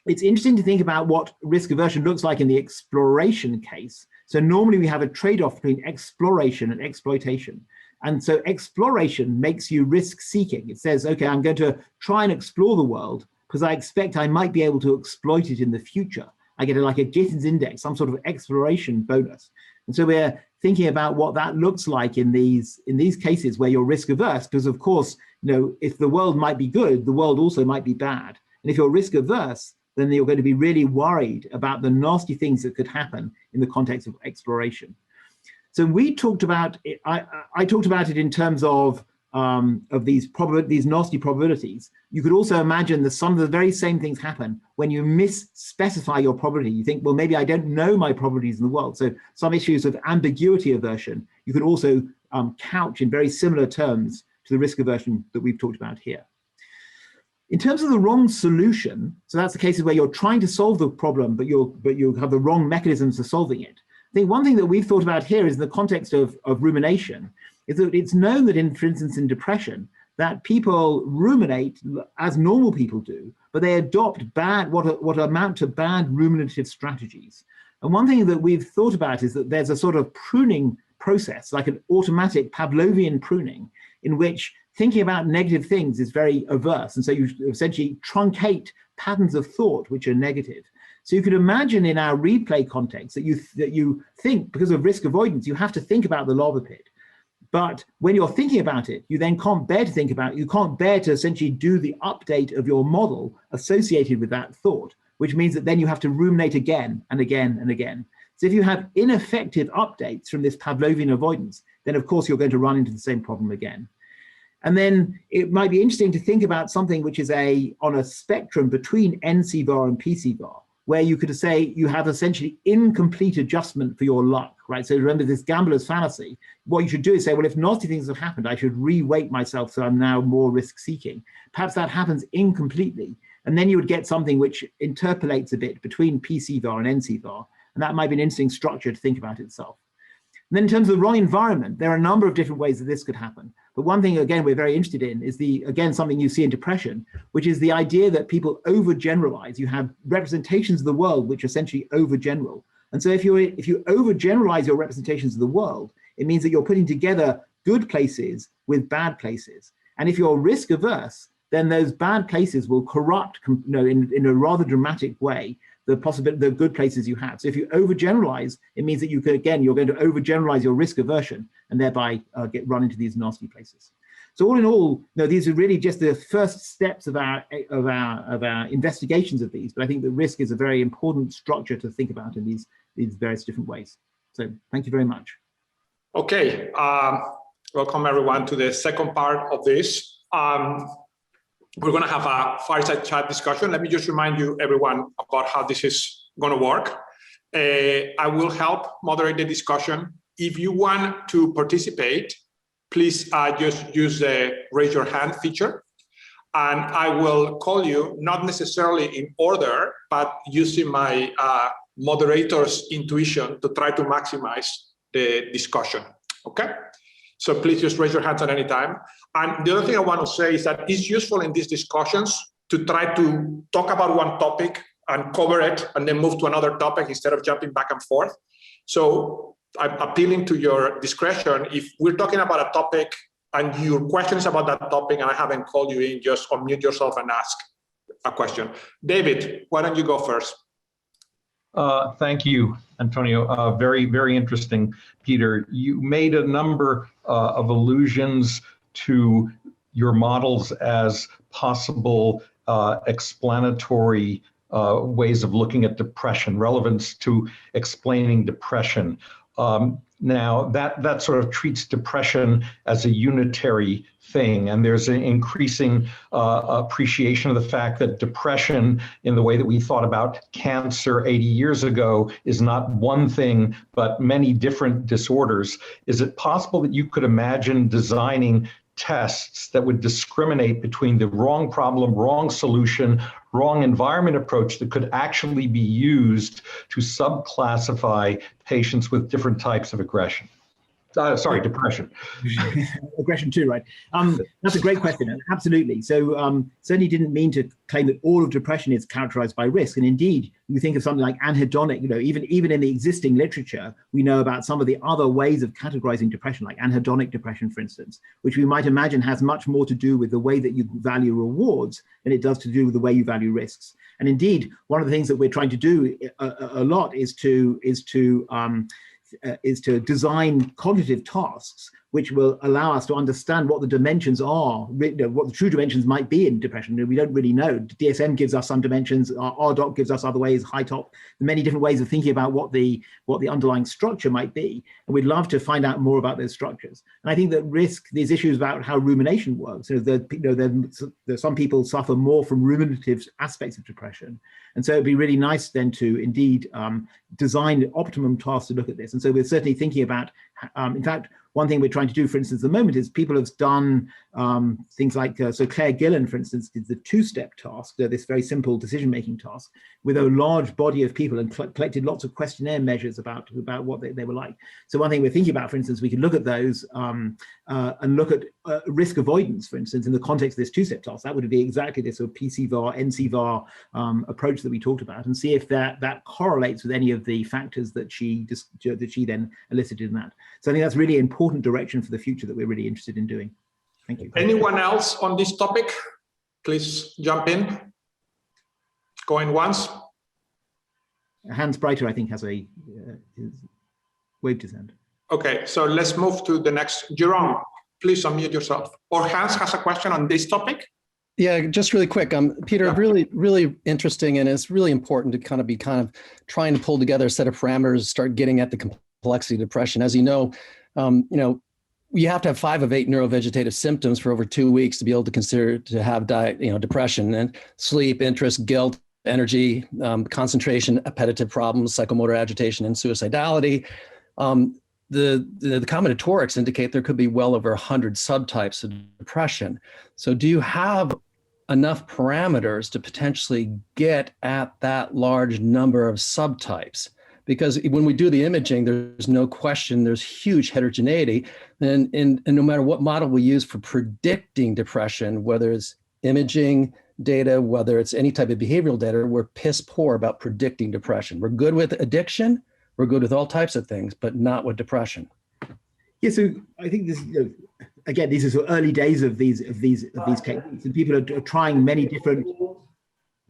It's interesting to think about what risk aversion looks like in the exploration case. So normally we have a trade-off between exploration and exploitation. And so exploration makes you risk-seeking. It says, okay, I'm going to try and explore the world because I expect I might be able to exploit it in the future. I get like a Gittins index, some sort of exploration bonus. And so we're thinking about what that looks like in these cases where you're risk averse, because of course, if the world might be good, the world also might be bad. And if you're risk averse, then you're going to be really worried about the nasty things that could happen in the context of exploration. So we talked about it, I talked about it in terms of these nasty probabilities. You could also imagine that some of the very same things happen when you misspecify your probability. You think, well, maybe I don't know my probabilities in the world. So some issues of ambiguity aversion, you could also couch in very similar terms to the risk aversion that we've talked about here. In terms of the wrong solution, so that's the cases where you're trying to solve the problem, but you have the wrong mechanisms for solving it. I think one thing that we've thought about here is in the context of rumination, is that it's known that for instance, in depression, that people ruminate as normal people do, but they adopt what amount to bad ruminative strategies. And one thing that we've thought about is that there's a sort of pruning process, like an automatic Pavlovian pruning, in which thinking about negative things is very averse. And so you essentially truncate patterns of thought which are negative. So you could imagine in our replay context that you think, because of risk avoidance, you have to think about the lava pit. But when you're thinking about it, you then can't bear to think about it. You can't bear to essentially do the update of your model associated with that thought, which means that then you have to ruminate again and again and again. So if you have ineffective updates from this Pavlovian avoidance, then of course you're going to run into the same problem again. And then it might be interesting to think about something which is on a spectrum between NCVaR and PCVaR, where you could say you have essentially incomplete adjustment for your luck, right? So remember this gambler's fallacy. What you should do is say, well, if nasty things have happened, I should re-weight myself so I'm now more risk-seeking. Perhaps that happens incompletely. And then you would get something which interpolates a bit between PCVaR and NCVaR. And that might be an interesting structure to think about itself. And then in terms of the wrong environment, there are a number of different ways that this could happen. But one thing, again, we're very interested in is again, something you see in depression, which is the idea that people overgeneralize. You have representations of the world which are essentially overgeneral. And so if you overgeneralize your representations of the world, it means that you're putting together good places with bad places. And if you're risk averse, then those bad places will corrupt, in a rather dramatic way, the good places you have. So if you overgeneralize, it means that you're going to overgeneralize your risk aversion and thereby run into these nasty places. So all in all, these are really just the first steps of our investigations of these. But I think the risk is a very important structure to think about in these various different ways. So thank you very much. Okay, welcome everyone to the second part of this. We're going to have a fireside chat discussion. Let me just remind you, everyone, about how this is going to work. I will help moderate the discussion. If you want to participate, please just use the raise your hand feature. And I will call you, not necessarily in order, but using my moderator's intuition to try to maximize the discussion, okay? So please just raise your hands at any time. And the other thing I want to say is that it's useful in these discussions to try to talk about one topic and cover it and then move to another topic instead of jumping back and forth. So I'm appealing to your discretion. If we're talking about a topic and your question is about that topic and I haven't called you in, just unmute yourself and ask a question. David, why don't you go first? Thank you, Antonio. Very, very interesting, Peter. You made a number of allusions to your models as possible explanatory ways of looking at depression, relevance to explaining depression. Now, that sort of treats depression as a unitary thing, and there's an increasing appreciation of the fact that depression, in the way that we thought about cancer 80 years ago, is not one thing, but many different disorders. Is it possible that you could imagine designing tests that would discriminate between the wrong problem, wrong solution, wrong environment approach that could actually be used to subclassify patients with different types of aggression? Depression. Aggression too, right? That's a great question, absolutely. So certainly didn't mean to claim that all of depression is characterized by risk. And indeed, you think of something like anhedonic, even in the existing literature, we know about some of the other ways of categorizing depression, like anhedonic depression, for instance, which we might imagine has much more to do with the way that you value rewards than it does to do with the way you value risks. And indeed, one of the things that we're trying to do a lot is to design cognitive tasks which will allow us to understand what the dimensions are, what the true dimensions might be in depression. We don't really know. DSM gives us some dimensions, RDoC gives us other ways, HiTOP, many different ways of thinking about what the underlying structure might be. And we'd love to find out more about those structures. And I think that these issues about how rumination works, some people suffer more from ruminative aspects of depression. And so it'd be really nice then to indeed design optimum tasks to look at this. And so we're certainly thinking about, in fact, one thing we're trying to do, for instance, at the moment is people have done things like, so Claire Gillen, for instance, did the two-step task, this very simple decision-making task, with a large body of people and collected lots of questionnaire measures about what they were like. So one thing we're thinking about, for instance, we could look at those and look at risk avoidance, for instance, in the context of this two-step task. That would be exactly this sort of PCVaR, NCVaR approach that we talked about, and see if that correlates with any of the factors that she then elicited in that. So I think that's really important direction for the future that we're really interested in doing. Thank you. Anyone else on this topic? Please jump in. Going once. Hans Breiter, I think, has waved his hand. Okay, so let's move to the next. Jerome, please unmute yourself. Or Hans has a question on this topic. Yeah, just really quick. Peter, Yeah. really interesting, and it's really important to kind of trying to pull together a set of parameters, start getting at the complexity of depression. As you know, you have to have 5 of 8 neurovegetative symptoms for over 2 weeks to be able to consider to have depression, and sleep, interest, guilt, energy, concentration, appetitive problems, psychomotor agitation, and suicidality. The combinatorics indicate there could be well over 100 subtypes of depression. So do you have enough parameters to potentially get at that large number of subtypes? Because when we do the imaging, there's no question there's huge heterogeneity. And no matter what model we use for predicting depression, whether it's imaging data, whether it's any type of behavioral data, we're piss poor about predicting depression. We're good with addiction, we're good with all types of things, but not with depression. Yeah, so I think this, again, these are sort of early days of these techniques, and people are trying many different.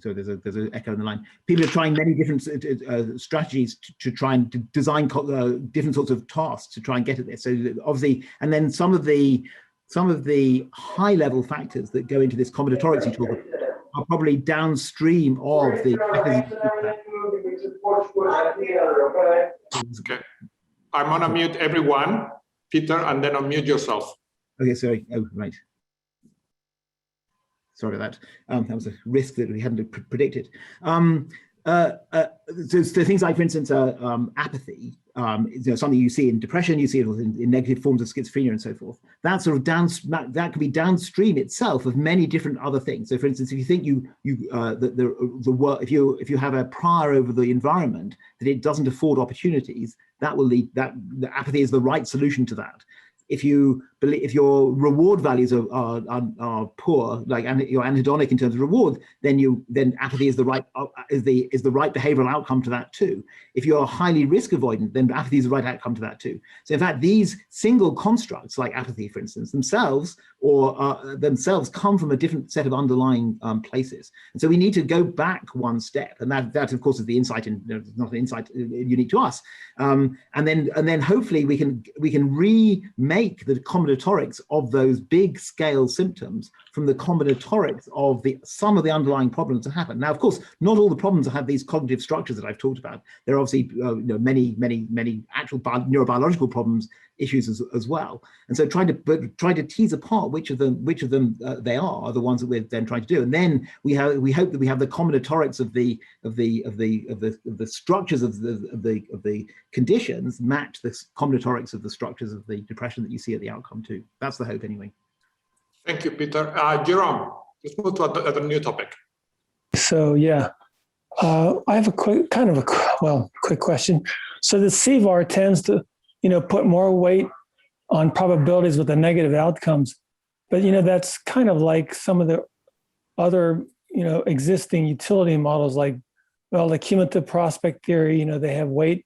So there's an echo in the line. People are trying many different strategies to try and design different sorts of tasks to try and get at this. So obviously, and then some of the high-level factors that go into this combinatorics you talk about are probably downstream of the. Okay, I'm gonna mute everyone, Peter, and then unmute yourself. Okay, sorry. Oh, right. Sorry about that. That was a risk that we hadn't predicted. So things like, for instance, apathy, something you see in depression, you see it in negative forms of schizophrenia and so forth. That sort of that can be downstream itself of many different other things. So, for instance, if you think if you have a prior over the environment that it doesn't afford opportunities, that will lead that the apathy is the right solution to that. If your reward values are poor, like you're anhedonic in terms of reward, then apathy is the right behavioral outcome to that too. If you're highly risk avoidant, then apathy is the right outcome to that too. So in fact, these single constructs like apathy, for instance, themselves come from a different set of underlying places. And so we need to go back one step, and that of course is the insight, not an insight unique to us. And then hopefully we can remake take the combinatorics of those big scale symptoms from the combinatorics of some of the underlying problems that happen. Now, of course, not all the problems have these cognitive structures that I've talked about. There are obviously many actual neurobiological problems, issues as well. And so trying to tease apart which of them they are the ones that we're then trying to do. And then we hope that we have the combinatorics of the structures of the conditions match the combinatorics of the structures of the depression that you see at the outcome too. That's the hope anyway. Thank you, Peter. Jerome, let's move to a new topic. So yeah, I have a quick question. So the CVaR tends to, put more weight on probabilities with the negative outcomes, but that's kind of like some of the other, existing utility models, like, well, the cumulative prospect theory, they have weight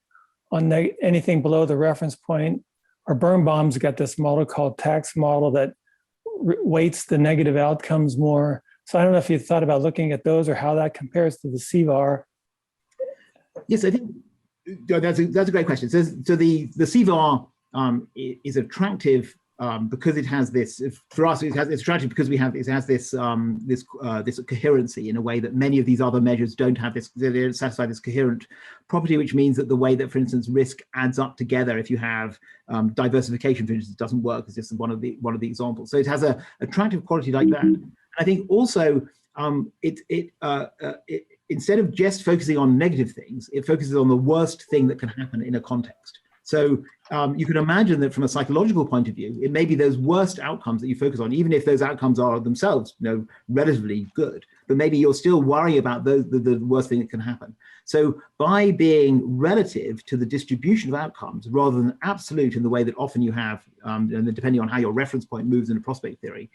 on anything below the reference point. Or Birnbaum's got this model called tax model that weights the negative outcomes more. So I don't know if you thought about looking at those or how that compares to the CVaR. Yes, I think that's a great question. So the CVaR is attractive because it has this. For us, it's attractive because it has this coherency in a way that many of these other measures don't have. They don't satisfy this coherent property, which means that the way that, for instance, risk adds up together if you have diversification, for instance, doesn't work. It's just one of the examples. So it has a attractive quality like that. And I think also instead of just focusing on negative things, it focuses on the worst thing that can happen in a context. So you can imagine that from a psychological point of view, it may be those worst outcomes that you focus on, even if those outcomes are themselves, relatively good, but maybe you're still worrying about the worst thing that can happen. So by being relative to the distribution of outcomes rather than absolute in the way that often you have, and depending on how your reference point moves in a prospect theory,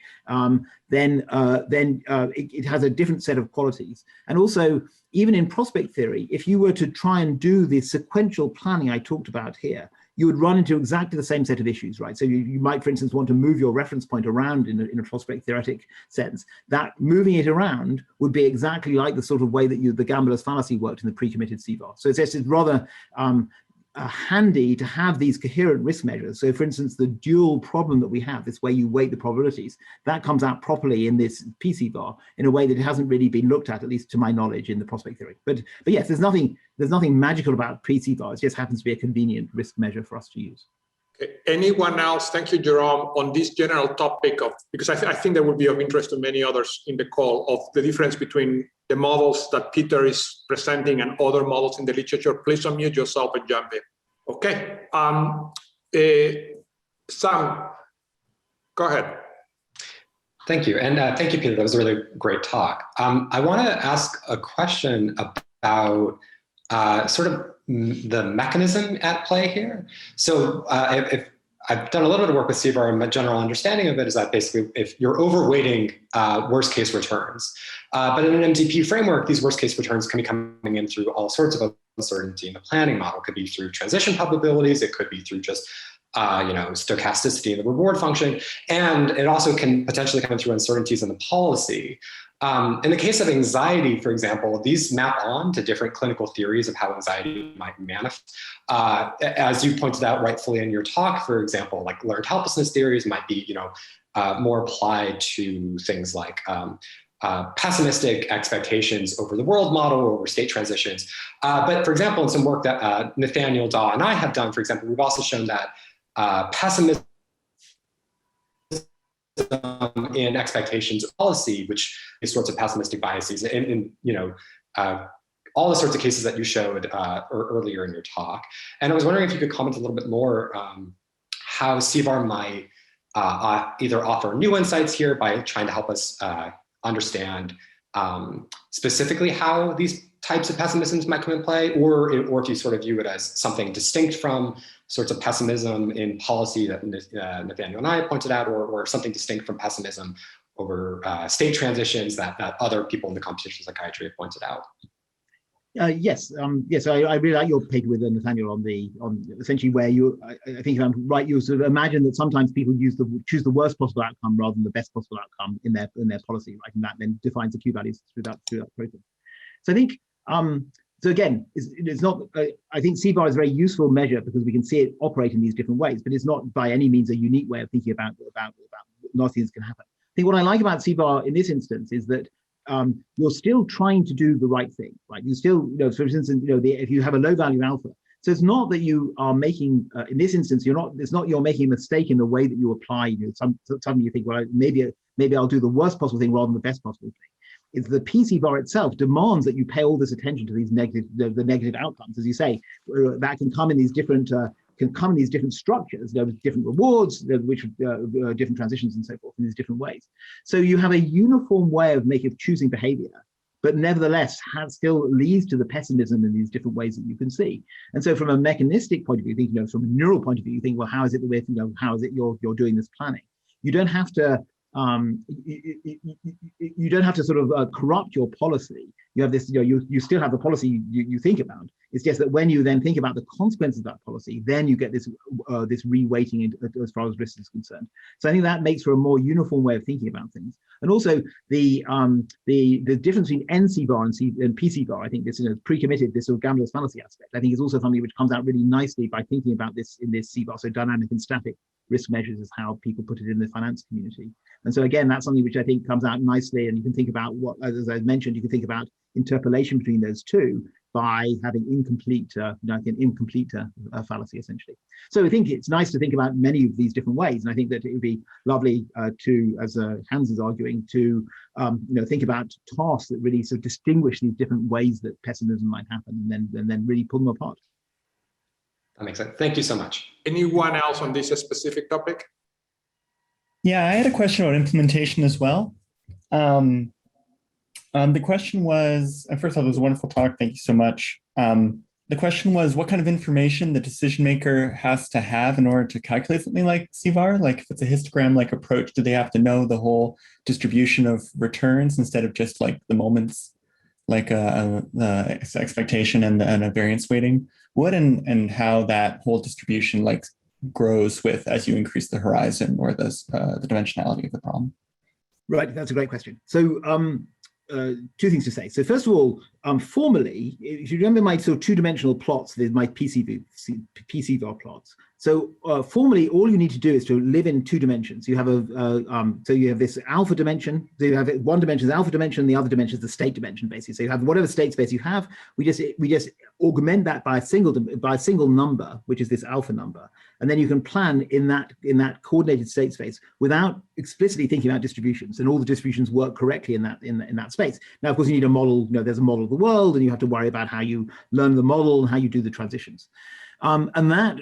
then it has a different set of qualities. And also, even in prospect theory, if you were to try and do the sequential planning I talked about here, you would run into exactly the same set of issues, right? So you might, for instance, want to move your reference point around in a prospect theoretic sense. That moving it around would be exactly like the sort of way that the gambler's fallacy worked in the pre-committed CVaR. So it's rather handy to have these coherent risk measures. So for instance, the dual problem that we have, this way you weight the probabilities, that comes out properly in this PCVaR in a way that it hasn't really been looked at least to my knowledge, in the prospect theory. But yes, there's nothing magical about PCVaR. It just happens to be a convenient risk measure for us to use. Okay. Anyone else? Thank you, Jerome, on this general topic of, because I think that would be of interest to many others in the call, of the difference between the models that Peter is presenting and other models in the literature. Please unmute yourself and jump in. Okay. Sam, go ahead. Thank you. And thank you, Peter. That was a really great talk. I want to ask a question about sort of the mechanism at play here. So if I've done a little bit of work with CVaR, and my general understanding of it is that basically if you're overweighting worst case returns, but in an MDP framework, these worst case returns can be coming in through all sorts of uncertainty in the planning model. It could be through transition probabilities. It could be through just stochasticity in the reward function. And it also can potentially come through uncertainties in the policy. In the case of anxiety, for example, these map on to different clinical theories of how anxiety might manifest. As you pointed out rightfully in your talk, for example, like learned helplessness theories might be, more applied to things like pessimistic expectations over the world model, over state transitions. But for example, in some work that Nathaniel Daw and I have done, for example, we've also shown that pessimism in expectations policy, which is sorts of pessimistic biases in all the sorts of cases that you showed earlier in your talk. And I was wondering if you could comment a little bit more how CVaR might either offer new insights here by trying to help us understand specifically how these types of pessimisms might come in play, or if you sort of view it as something distinct from sorts of pessimism in policy that Nathaniel and I pointed out, or something distinct from pessimism over state transitions that other people in the computational psychiatry have pointed out. Yes, I really like your paper with Nathaniel on essentially where I think if I'm right, you sort of imagine that sometimes people choose the worst possible outcome rather than the best possible outcome in their policy, right? And that then defines the Q values through that process. So I think So again, it's not, I think CVaR is a very useful measure because we can see it operate in these different ways, but it's not by any means a unique way of thinking about not things can happen. I think what I like about CVaR in this instance is that you're still trying to do the right thing, right? You still, for instance, if you have a low value alpha, so it's not that you are making, in this instance, you're making a mistake in the way that you apply, suddenly you think, well, maybe I'll do the worst possible thing rather than the best possible thing. Is the PCVaR itself demands that you pay all this attention to these the negative outcomes, as you say, that can come in these different structures, with different rewards, which different transitions and so forth in these different ways. So you have a uniform way of choosing behavior, but nevertheless still leads to the pessimism in these different ways that you can see. And so from a mechanistic point of view, from a neural point of view, you think, well, how is it the way, how is it you're doing this planning? You don't have to you don't have to sort of corrupt your policy. You have this, you still have the policy you think about. It's just that when you then think about the consequences of that policy, then you get this this reweighting as far as risk is concerned. So I think that makes for a more uniform way of thinking about things. And also the difference between NCVaR and PCVaR, I think this pre-committed, this sort of gambler's fallacy aspect, I think is also something which comes out really nicely by thinking about this in this CVaR. So dynamic and static risk measures is how people put it in the finance community. And so again, that's something which I think comes out nicely, and you can think about what, as I mentioned, you can think about interpolation between those two by having incomplete fallacy, essentially. So I think it's nice to think about many of these different ways, and I think that it would be lovely to, as Hans is arguing, to think about tasks that really sort of distinguish these different ways that pessimism might happen, and then really pull them apart. That makes sense. Thank you so much. Anyone else on this specific topic? Yeah, I had a question about implementation as well. The question was, first of all, it was a wonderful talk. Thank you so much. The question was, what kind of information the decision maker has to have in order to calculate something like CVaR? Like if it's a histogram-like approach, do they have to know the whole distribution of returns instead of just like the moments, like the expectation and a variance weighting? What and how that whole distribution like grows with as you increase the horizon or the dimensionality of the problem? Right, that's a great question. So two things to say. So first of all, formally, if you remember my sort of two-dimensional plots, my PCVaR plots. So formally, all you need to do is to live in 2 dimensions. You have so you have this alpha dimension. So you have one dimension is alpha dimension, the other dimension is the state dimension, basically. So you have whatever state space you have. We just augment that by a single number, which is this alpha number, and then you can plan in that coordinated state space without explicitly thinking about distributions, and all the distributions work correctly in that space. Now, of course, you need a model. There's a model of the world, and you have to worry about how you learn the model and how you do the transitions, and that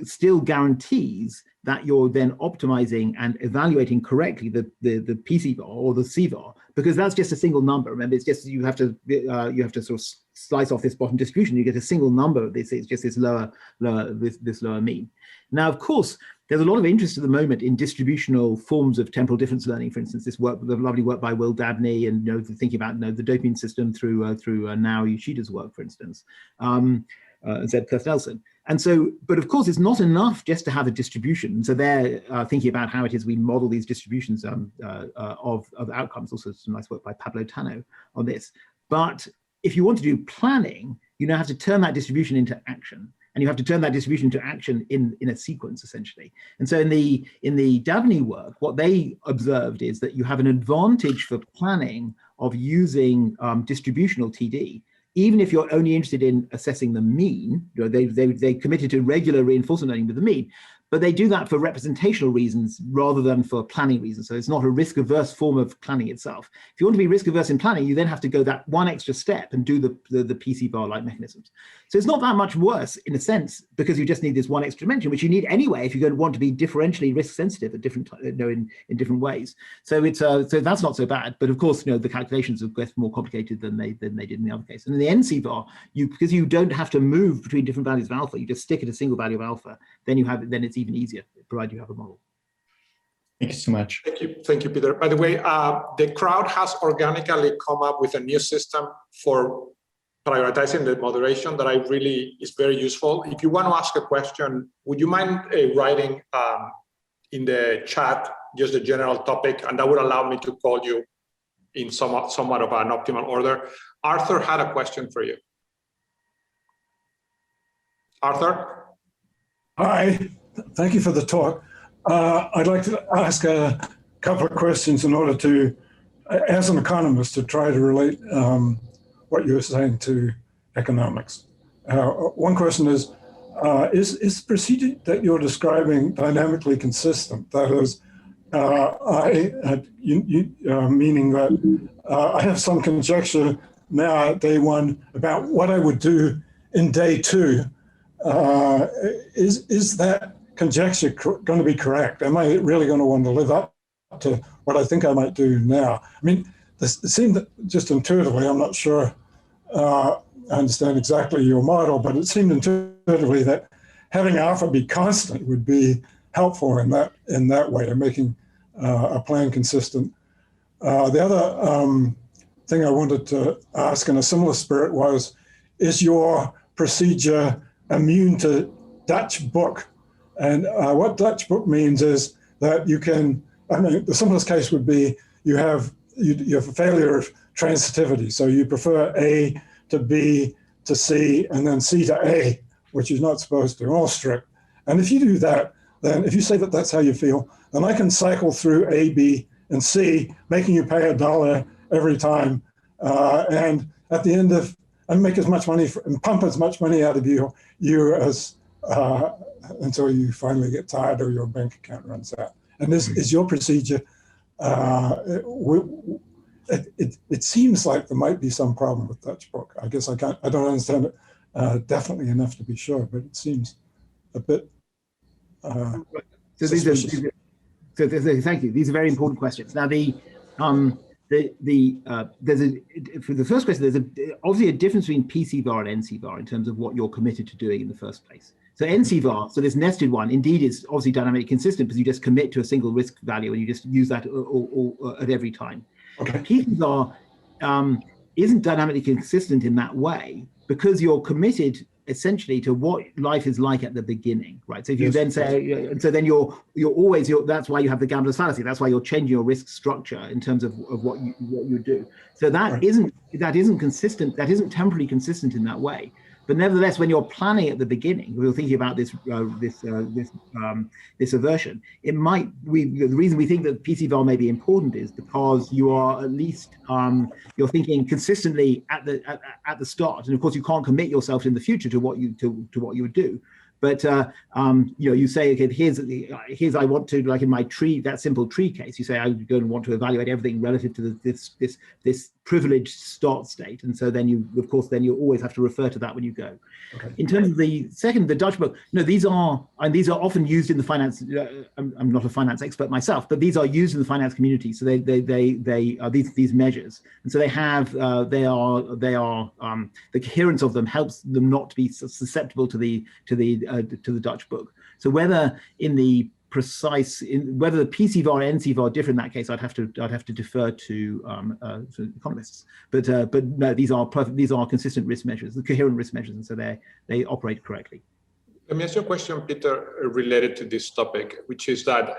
still guarantees that you're then optimizing and evaluating correctly the PCVaR or the CVaR, because that's just a single number. Remember, it's just you have to sort of slice off this bottom distribution. You get a single number of this. It's just this lower mean. Now, of course, there's a lot of interest at the moment in distributional forms of temporal difference learning. For instance, the lovely work by Will Dabney, and thinking about the dopamine system through Naoya Yoshida's work, for instance, Zed Kirth-Nelson. And so, but of course, it's not enough just to have a distribution. So they're thinking about how it is we model these distributions of outcomes. Also, some nice work by Pablo Tano on this. But if you want to do planning, you now have to turn that distribution into action. And you have to turn that distribution into action in a sequence, essentially. And so in the Dabney work, what they observed is that you have an advantage for planning of using distributional TD, even if you're only interested in assessing the mean. They committed to regular reinforcement learning with the mean, but they do that for representational reasons rather than for planning reasons. So it's not a risk-averse form of planning itself. If you want to be risk-averse in planning, you then have to go that one extra step and do the PCVaR-like mechanisms. So it's not that much worse in a sense, because you just need this one extra dimension, which you need anyway if you're going to want to be differentially risk-sensitive at different, in different ways. So it's so that's not so bad. But of course, the calculations are more complicated than they did in the other case. And in the NCVaR, because you don't have to move between different values of alpha, you just stick at a single value of alpha. Then it's even easier, provided you have a model. Thank you so much. Thank you, Peter. By the way, the crowd has organically come up with a new system for prioritizing the moderation that is very useful. If you want to ask a question, would you mind writing in the chat just the general topic, and that would allow me to call you in somewhat of an optimal order. Arthur had a question for you. Arthur? Hi, thank you for the talk. I'd like to ask a couple of questions in order to, as an economist, to try to relate what you were saying to economics. One question is the procedure that you're describing dynamically consistent? That is, meaning that I have some conjecture now at day one about what I would do in day two. Is that conjecture going to be correct? Am I really going to want to live up to what I think I might do now? I mean, it seemed that just intuitively, I'm not sure I understand exactly your model, but it seemed intuitively that having alpha be constant would be helpful in that way of making a plan consistent. The other thing I wanted to ask in a similar spirit was, is your procedure immune to Dutch book? And what Dutch book means is that you can, I mean, the simplest case would be you have a failure of transitivity. So you prefer A to B to C and then C to A, which is not supposed to, all strict. And if you do that, then if you say that that's how you feel, then I can cycle through A, B, and C, making you pay $1 every time. And at the end of, and make as much money and pump as much money out of you as until you finally get tired or your bank account runs out. And this is your procedure. It seems like there might be some problem with Dutch book. I guess I don't understand it definitely enough to be sure, but it seems a bit suspicious. Thank you. These are very important questions. Now, for the first question, there's obviously a difference between PCVAR and NCVAR in terms of what you're committed to doing in the first place. So NCVAR, so this nested one, indeed is obviously dynamically consistent because you just commit to a single risk value and you just use that at every time. Okay. PCVAR isn't dynamically consistent in that way because you're committed essentially to what life is like at the beginning, right? So if you then say, and so then you're always, that's why you have the gambler's fallacy. That's why you're changing your risk structure in terms of what you do. So that isn't consistent. That isn't temporally consistent in that way. But nevertheless, when you're planning at the beginning, we're thinking about this aversion. It might. The reason we think that PCVAR may be important is because you are at least you're thinking consistently at the start, and of course you can't commit yourself in the future to what you would do. But you say, okay, here's I want to, like in my tree, that simple tree case, you say I'm going to want to evaluate everything relative to this privileged start state, and so then you always have to refer to that when you go. Okay. In terms of the Dutch book, no, these are often used in the finance. I'm not a finance expert myself, but these are used in the finance community. So they are these measures, and so they are the coherence of them helps them not to be susceptible to the Dutch book. So whether whether the PCVAR and NCVAR are different in that case, I'd have to defer to economists. But no, these are consistent risk measures, the coherent risk measures, and so they operate correctly. Let me ask you a question, Peter, related to this topic, which is that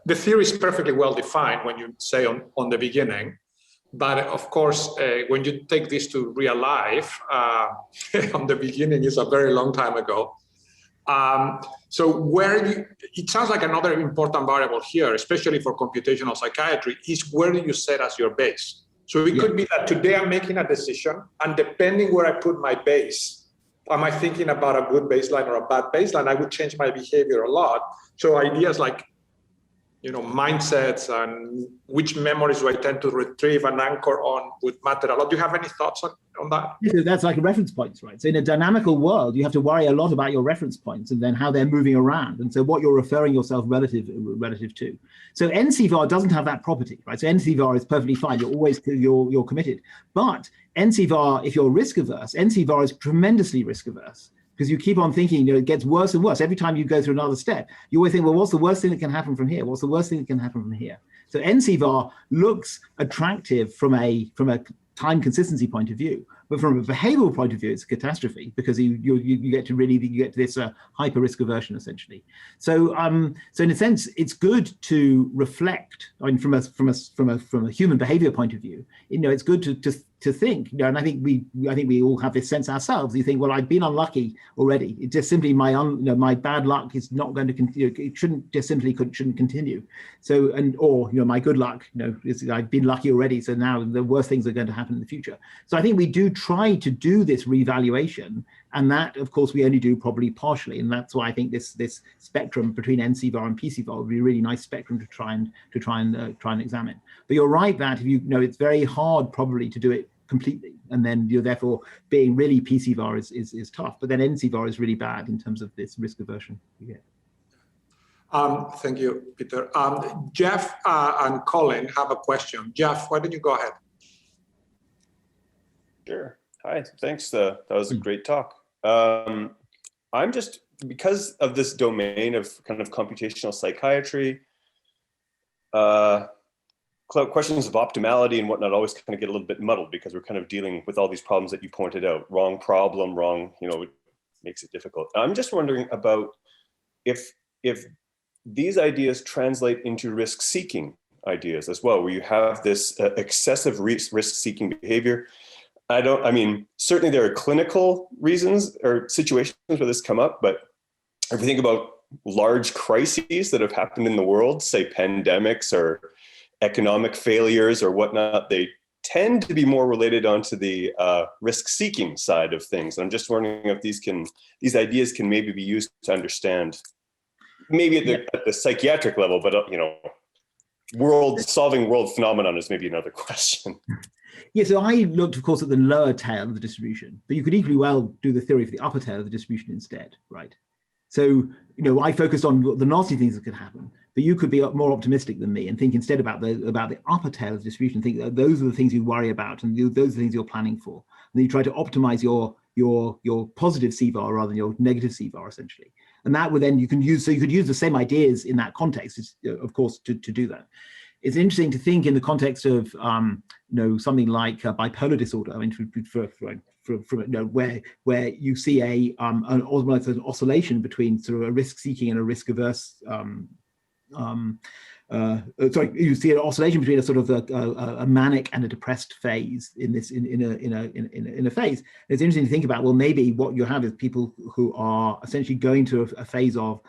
the theory is perfectly well defined when you say on the beginning, but of course, when you take this to real life, on the beginning is a very long time ago. So it sounds like another important variable here, especially for computational psychiatry, is where do you set as your base? So it could be that today I'm making a decision, and depending where I put my base, am I thinking about a good baseline or a bad baseline? I would change my behavior a lot. So ideas like, mindsets and which memories do I tend to retrieve and anchor on would matter a lot. Do you have any thoughts on that? That's like reference points, right? So in a dynamical world, you have to worry a lot about your reference points and then how they're moving around. And so what you're referring yourself relative to. So NCVAR doesn't have that property, right? So NCVAR is perfectly fine. You're always, you're committed. But NCVAR, if you're risk averse, NCVAR is tremendously risk averse. Because you keep on thinking, it gets worse and worse. Every time you go through another step, you always think, well, what's the worst thing that can happen from here? What's the worst thing that can happen from here? So NCVAR looks attractive from a time consistency point of view, but from a behavioral point of view, it's a catastrophe because you get to this hyper risk aversion essentially. So in a sense, it's good to reflect. I mean, from a human behavior point of view, it's good to think, and I think we all have this sense ourselves. You think, well, I've been unlucky already. It just simply my bad luck is not going to continue. It shouldn't continue. So, or my good luck, I've been lucky already. So now the worst things are going to happen in the future. So I think we do try to do this revaluation, and that, of course, we only do probably partially, and that's why I think this spectrum between NCVAR and PCVAR would be a really nice spectrum to try and examine. But you're right that if it's very hard probably to do it completely, and then you're therefore being really PCVAR is tough. But then NCVAR is really bad in terms of this risk aversion you get. Thank you, Peter. Jeff and Colin have a question. Jeff, why don't you go ahead? Sure. Hi, thanks. That was a great talk. I'm just, because of this domain of kind of computational psychiatry, questions of optimality and whatnot always kind of get a little bit muddled because we're kind of dealing with all these problems that you pointed out. Wrong problem, wrong, it makes it difficult. I'm just wondering about if these ideas translate into risk-seeking ideas as well, where you have this excessive risk-seeking behavior. Certainly there are clinical reasons or situations where this come up, but if we think about large crises that have happened in the world, say pandemics or economic failures or whatnot, they tend to be more related onto the risk-seeking side of things. And I'm just wondering if these ideas can maybe be used to understand, maybe at the psychiatric level, but solving world phenomenon is maybe another question. Yeah, so I looked, of course, at the lower tail of the distribution, but you could equally well do the theory for the upper tail of the distribution instead, right? So, I focused on the nasty things that could happen, but you could be more optimistic than me and think instead about the upper tail of the distribution. Think that those are the things you worry about, and those are the things you're planning for. And then you try to optimize your positive CVaR rather than your negative CVaR, essentially. And that would then you could use the same ideas in that context, of course, to do that. It's interesting to think in the context of something like bipolar disorder. I mean, where you see an oscillation between sort of a risk-seeking and a risk-averse. You see an oscillation between a sort of a manic and a depressed phase in a phase. It's interesting to think about. Well, maybe what you have is people who are essentially going to a phase of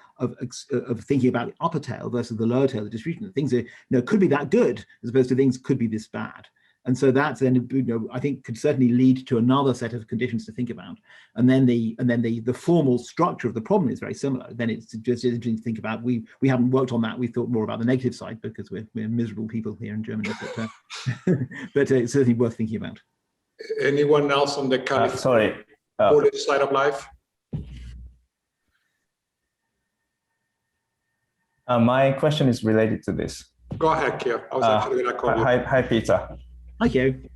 thinking about the upper tail versus the lower tail of the distribution. Things are could be that good as opposed to things could be this bad. And so that's then I think could certainly lead to another set of conditions to think about. And then the formal structure of the problem is very similar. Then it's just interesting to think about. We haven't worked on that. We thought more about the negative side because we're miserable people here in Germany. But it's certainly worth thinking about. Anyone else on the Polish side of life? My question is related to this. Go ahead, Kier. I was actually going to call you. Hi, Peter. Hi, Kier.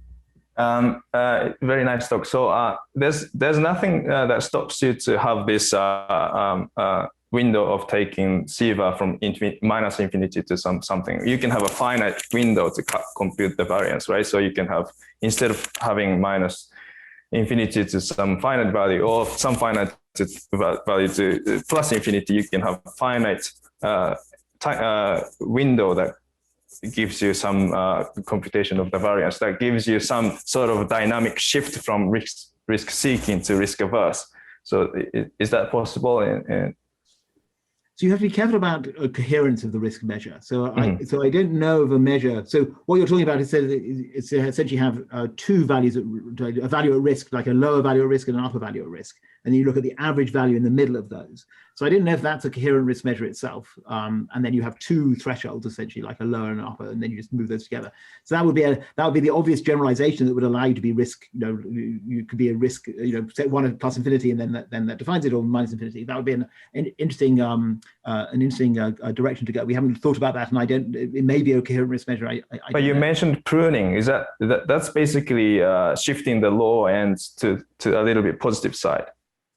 Very nice talk. So there's nothing that stops you to have this window of taking CVaR from minus infinity to something. You can have a finite window to compute the variance, right? So you can have, instead of having minus infinity to some finite value or some finite value to plus infinity, you can have finite window that gives you some computation of the variance that gives you some sort of dynamic shift from risk seeking to risk averse. So is that possible? So you have to be careful about a coherence of the risk measure. So I don't know of a measure. So what you're talking about is essentially have two values, a value at risk, like a lower value at risk and an upper value at risk. And you look at the average value in the middle of those. So I didn't know if that's a coherent risk measure itself. And then you have two thresholds, essentially, like a lower and an upper, and then you just move those together. So that would be the obvious generalization that would allow you to be risk. You could be a risk. Say one at plus infinity, and then that defines it, or minus infinity. That would be an interesting direction to go. We haven't thought about that, and it may be a coherent risk measure. But you mentioned pruning. Is that's basically shifting the low end to a little bit positive side?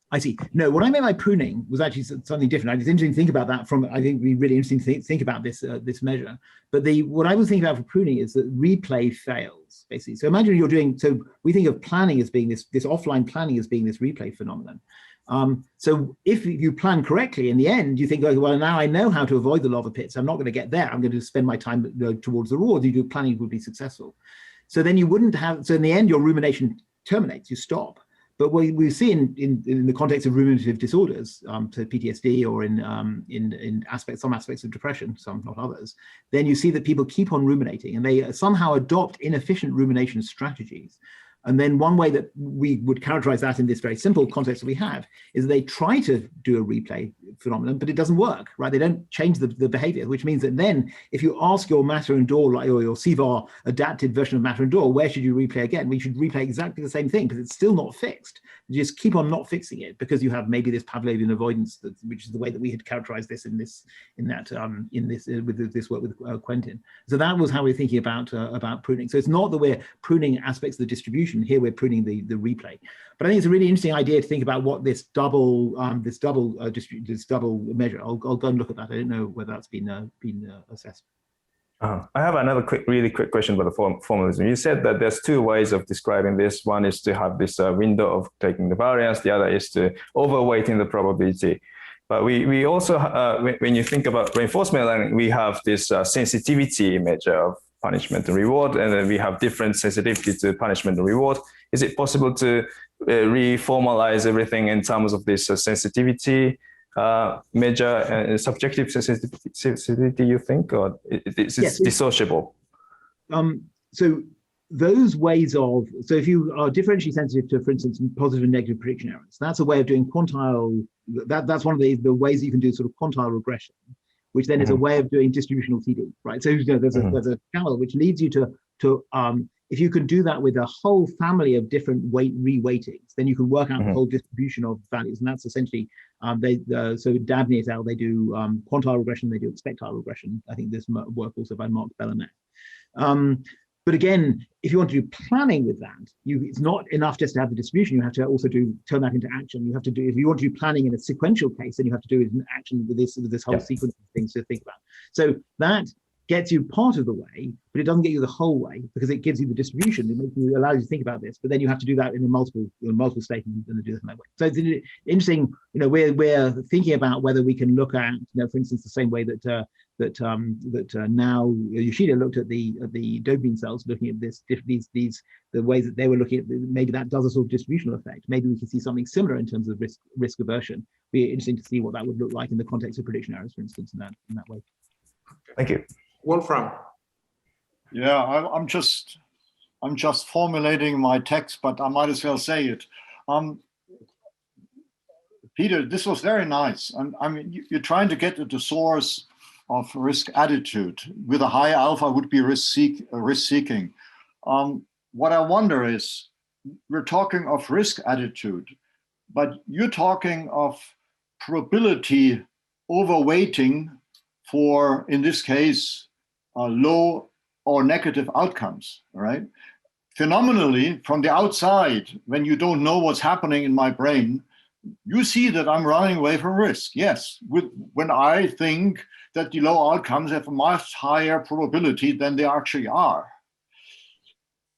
I see. No, what I meant by pruning was actually something different. It's interesting to think about that I think it'd be really interesting to think about this measure. But what I was thinking about for pruning is that replay fails, basically. So imagine so we think of planning as being this offline planning as being this replay phenomenon. So if you plan correctly, in the end, you think, well, now I know how to avoid the lava pits. I'm not going to get there. I'm going to spend my time towards the reward. You do planning would be successful. So then you wouldn't have, so in the end, your rumination terminates, you stop. But what we see in the context of ruminative disorders, so PTSD or in some aspects of depression, some not others, then you see that people keep on ruminating and they somehow adopt inefficient rumination strategies. And then one way that we would characterize that in this very simple context that we have is they try to do a replay phenomenon, but it doesn't work, right? They don't change the behavior, which means that then if you ask your matter and door, like, or your CVaR adapted version of matter and door, where should you replay again? We should replay exactly the same thing because it's still not fixed. You just keep on not fixing it because you have maybe this Pavlovian avoidance, which is the way that we had characterized this with this work with Quentin. So that was how we're thinking about pruning. So it's not that we're pruning aspects of the distribution. Here we're pruning the replay. But I think it's a really interesting idea to think about what this double measure. I'll go and look at that. I don't know whether that's been assessed. I have another really quick question about the formalism. You said that there's two ways of describing this. One is to have this window of taking the variance. The other is to overweighting the probability. But we also, when you think about reinforcement learning, we have this sensitivity measure of punishment and reward, and then we have different sensitivity to punishment and reward. Is it possible to reformalize everything in terms of this sensitivity measure and subjective sensitivity, you think, or it's yes, dissociable? So those ways of, so if you are differentially sensitive to, for instance, positive and negative prediction errors, that's a way of doing quantile, that's one of the ways that you can do sort of quantile regression, which then is a way of doing distributional TD, right? So there's a channel which leads you to if you can do that with a whole family of different re-weightings, then you can work out the whole distribution of values. And that's essentially, so Dabney et al., they do quantile regression, they do expectile regression. I think this work also by Mark Bellarmine. But again, if you want to do planning with that, it's not enough just to have the distribution. You have to also turn that into action. You have to do, if you want to do planning in a sequential case, then you have to do it in action with this whole sequence of things to think about. So that gets you part of the way, but it doesn't get you the whole way because it gives you the distribution. It allows you to think about this, but then you have to do that in a multiple statement and do it in that way. So it's interesting. We're thinking about whether we can look at, for instance, the same way that now Yoshida looked at the dopamine cells, looking at the ways that they were looking at. Maybe that does a sort of distributional effect. Maybe we can see something similar in terms of risk aversion. Be interesting to see what that would look like in the context of prediction errors, for instance, in that way. Thank you. Wolfram. Yeah, I'm just formulating my text, but I might as well say it. Peter, this was very nice. I mean, you're trying to get at the source of risk attitude. With a high alpha would be risk seeking. What I wonder is, we're talking of risk attitude, but you're talking of probability overweighting for, in this case, low or negative outcomes, right? Phenomenally, from the outside, when you don't know what's happening in my brain, you see that I'm running away from risk. Yes, when I think that the low outcomes have a much higher probability than they actually are.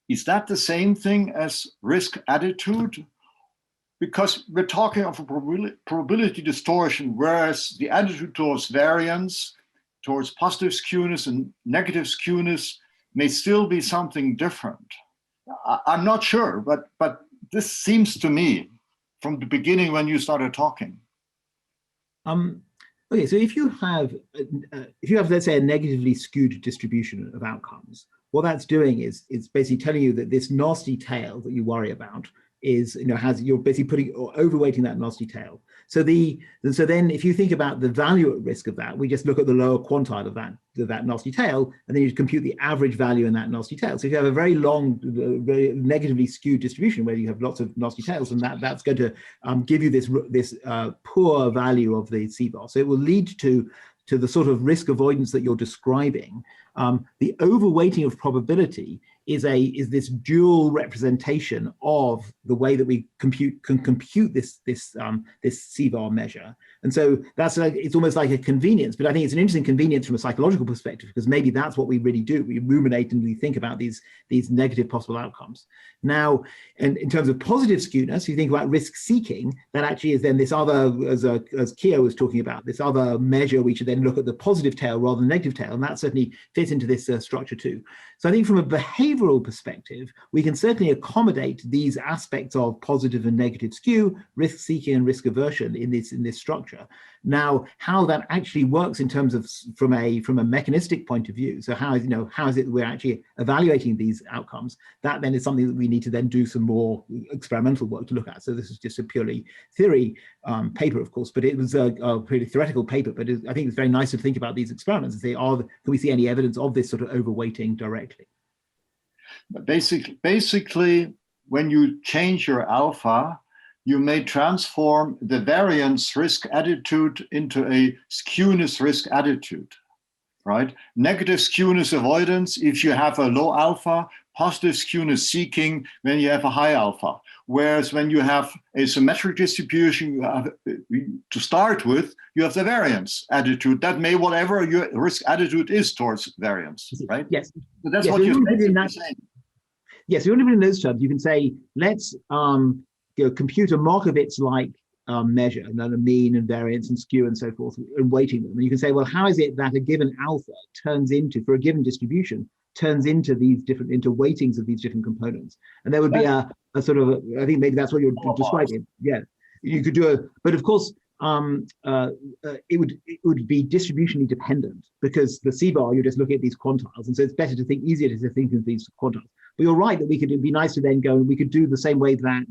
Is that the same thing as risk attitude? Because we're talking of a probability distortion, whereas the attitude towards variance, towards positive skewness and negative skewness may still be something different. I'm not sure, but this seems to me from the beginning when you started talking. Okay, so if you have, let's say, a negatively skewed distribution of outcomes, what that's doing is it's basically telling you that this nasty tail that you worry about is, you're basically overweighting that nasty tail. So then if you think about the value at risk of that, we just look at the lower quantile of that nasty tail, and then you compute the average value in that nasty tail. So if you have a very long, very negatively skewed distribution where you have lots of nasty tails, and that's going to give you this poor value of the CVaR. So it will lead to the sort of risk avoidance that you're describing. The overweighting of probability is this dual representation of the way that we can compute this CVaR measure. And so that's like, it's almost like a convenience, but I think it's an interesting convenience from a psychological perspective, because maybe that's what we really do. We ruminate and we think about these negative possible outcomes. Now, and in terms of positive skewness, you think about risk seeking, that actually is then this other, as Keo was talking about, this other measure, we should then look at the positive tail rather than negative tail, and that certainly fits into this structure too. So I think from a behavioral perspective, we can certainly accommodate these aspects of positive and negative skew, risk seeking and risk aversion in this structure. Now, how that actually works in terms of from a mechanistic point of view, so how is it we're actually evaluating these outcomes, that then is something that we need to then do some more experimental work to look at. So this is just a purely theory paper, of course, but it was a pretty theoretical paper, but I think it's very nice to think about these experiments and say, can we see any evidence of this sort of overweighting directly? But basically, when you change your alpha, you may transform the variance risk attitude into a skewness risk attitude, right? Negative skewness avoidance if you have a low alpha, positive skewness seeking when you have a high alpha. Whereas when you have a symmetric distribution to start with, you have the variance attitude. That may whatever your risk attitude is towards variance, right? Yes. So that's what you're saying. Yes, you want to put in those terms. You can say, let's compute a Markowitz-like measure, and then a mean and variance and skew and so forth, and weighting them. And you can say, well, how is it that a given alpha turns into, for a given distribution, turns into these different, into weightings of these different components? And there would be a sort of, I think maybe that's what you're describing. Yeah, you could do but of course, it would be distributionally dependent, because the CVaR, you're just looking at these quantiles, and so it's better to think, easier to think of these quantiles. But you're right that it'd be nice to then go and we could do the same way that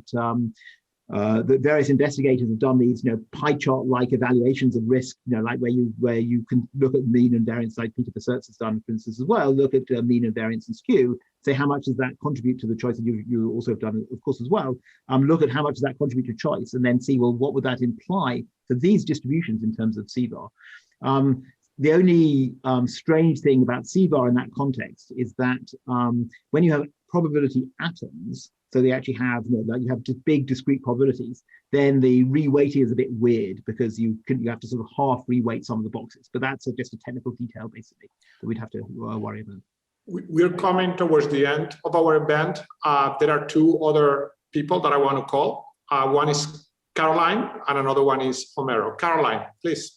that various investigators have done these, pie chart-like evaluations of risk, like where you can look at mean and variance, like Peter Versertz has done, for instance, as well. Look at mean and variance and skew. Say how much does that contribute to the choice, and you also have done, of course, as well. Look at how much does that contribute to choice, and then see, well, what would that imply for these distributions in terms of CVaR? The only strange thing about CVaR in that context is that when you have probability atoms, so they actually have, like you have just big discrete probabilities, then the reweighting is a bit weird, because you have to sort of half reweight some of the boxes. But that's just a technical detail, basically, that we'd have to worry about. We're coming towards the end of our event. There are two other people that I want to call. One is Caroline, and another one is Homero. Caroline, please.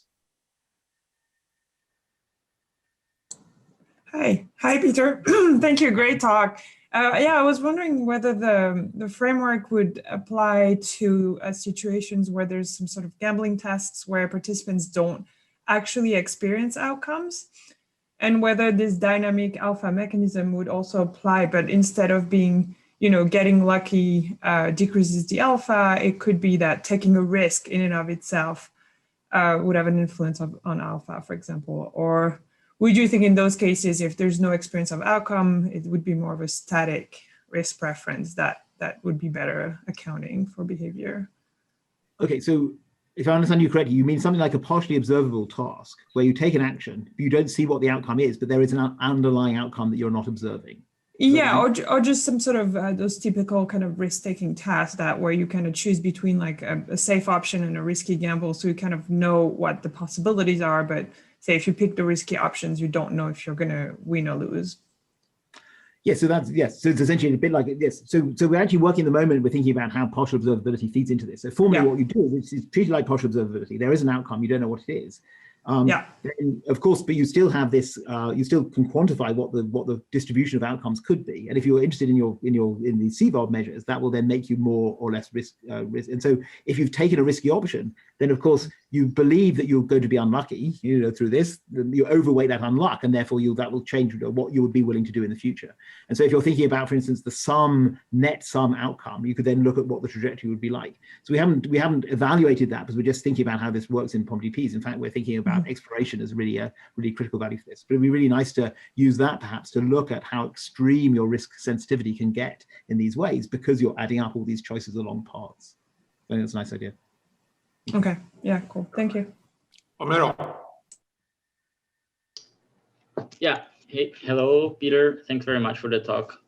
Hi, Peter. Thank you. Great talk. Yeah, I was wondering whether the framework would apply to situations where there's some sort of gambling tests where participants don't actually experience outcomes, and whether this dynamic alpha mechanism would also apply, but instead of being, getting lucky decreases the alpha, it could be that taking a risk in and of itself would have an influence on alpha, for example. Or would you think in those cases, if there's no experience of outcome, it would be more of a static risk preference that would be better accounting for behavior? Okay, so if I understand you correctly, you mean something like a partially observable task where you take an action, you don't see what the outcome is, but there is an underlying outcome that you're not observing. Yeah, or just some sort of those typical kind of risk-taking tasks where you kind of choose between like a safe option and a risky gamble, so you kind of know what the possibilities are, but say if you pick the risky options, you don't know if you're going to win or lose. Yeah, so so it's essentially a bit like this. So we're actually working at the moment, we're thinking about how partial observability feeds into this. So formally what you do is it's treated like partial observability. There is an outcome, you don't know what it is. Then, of course, but you still have this. You still can quantify what the distribution of outcomes could be, and if you're interested in the CVaR measures, that will then make you more or less risk. And so, if you've taken a risky option, then of course you believe that you're going to be unlucky. Through this, you overweight that unluck, and therefore that will change what you would be willing to do in the future. And so, if you're thinking about, for instance, the net sum outcome, you could then look at what the trajectory would be like. So we haven't evaluated that, because we're just thinking about how this works in POMDPs. In fact, we're thinking about exploration as really a really critical value for this. But it'd be really nice to use that perhaps to look at how extreme your risk sensitivity can get in these ways, because you're adding up all these choices along paths. I think that's a nice idea. Okay, yeah, cool. Thank you. Homero. Yeah, hey, hello, Peter. Thanks very much for the talk.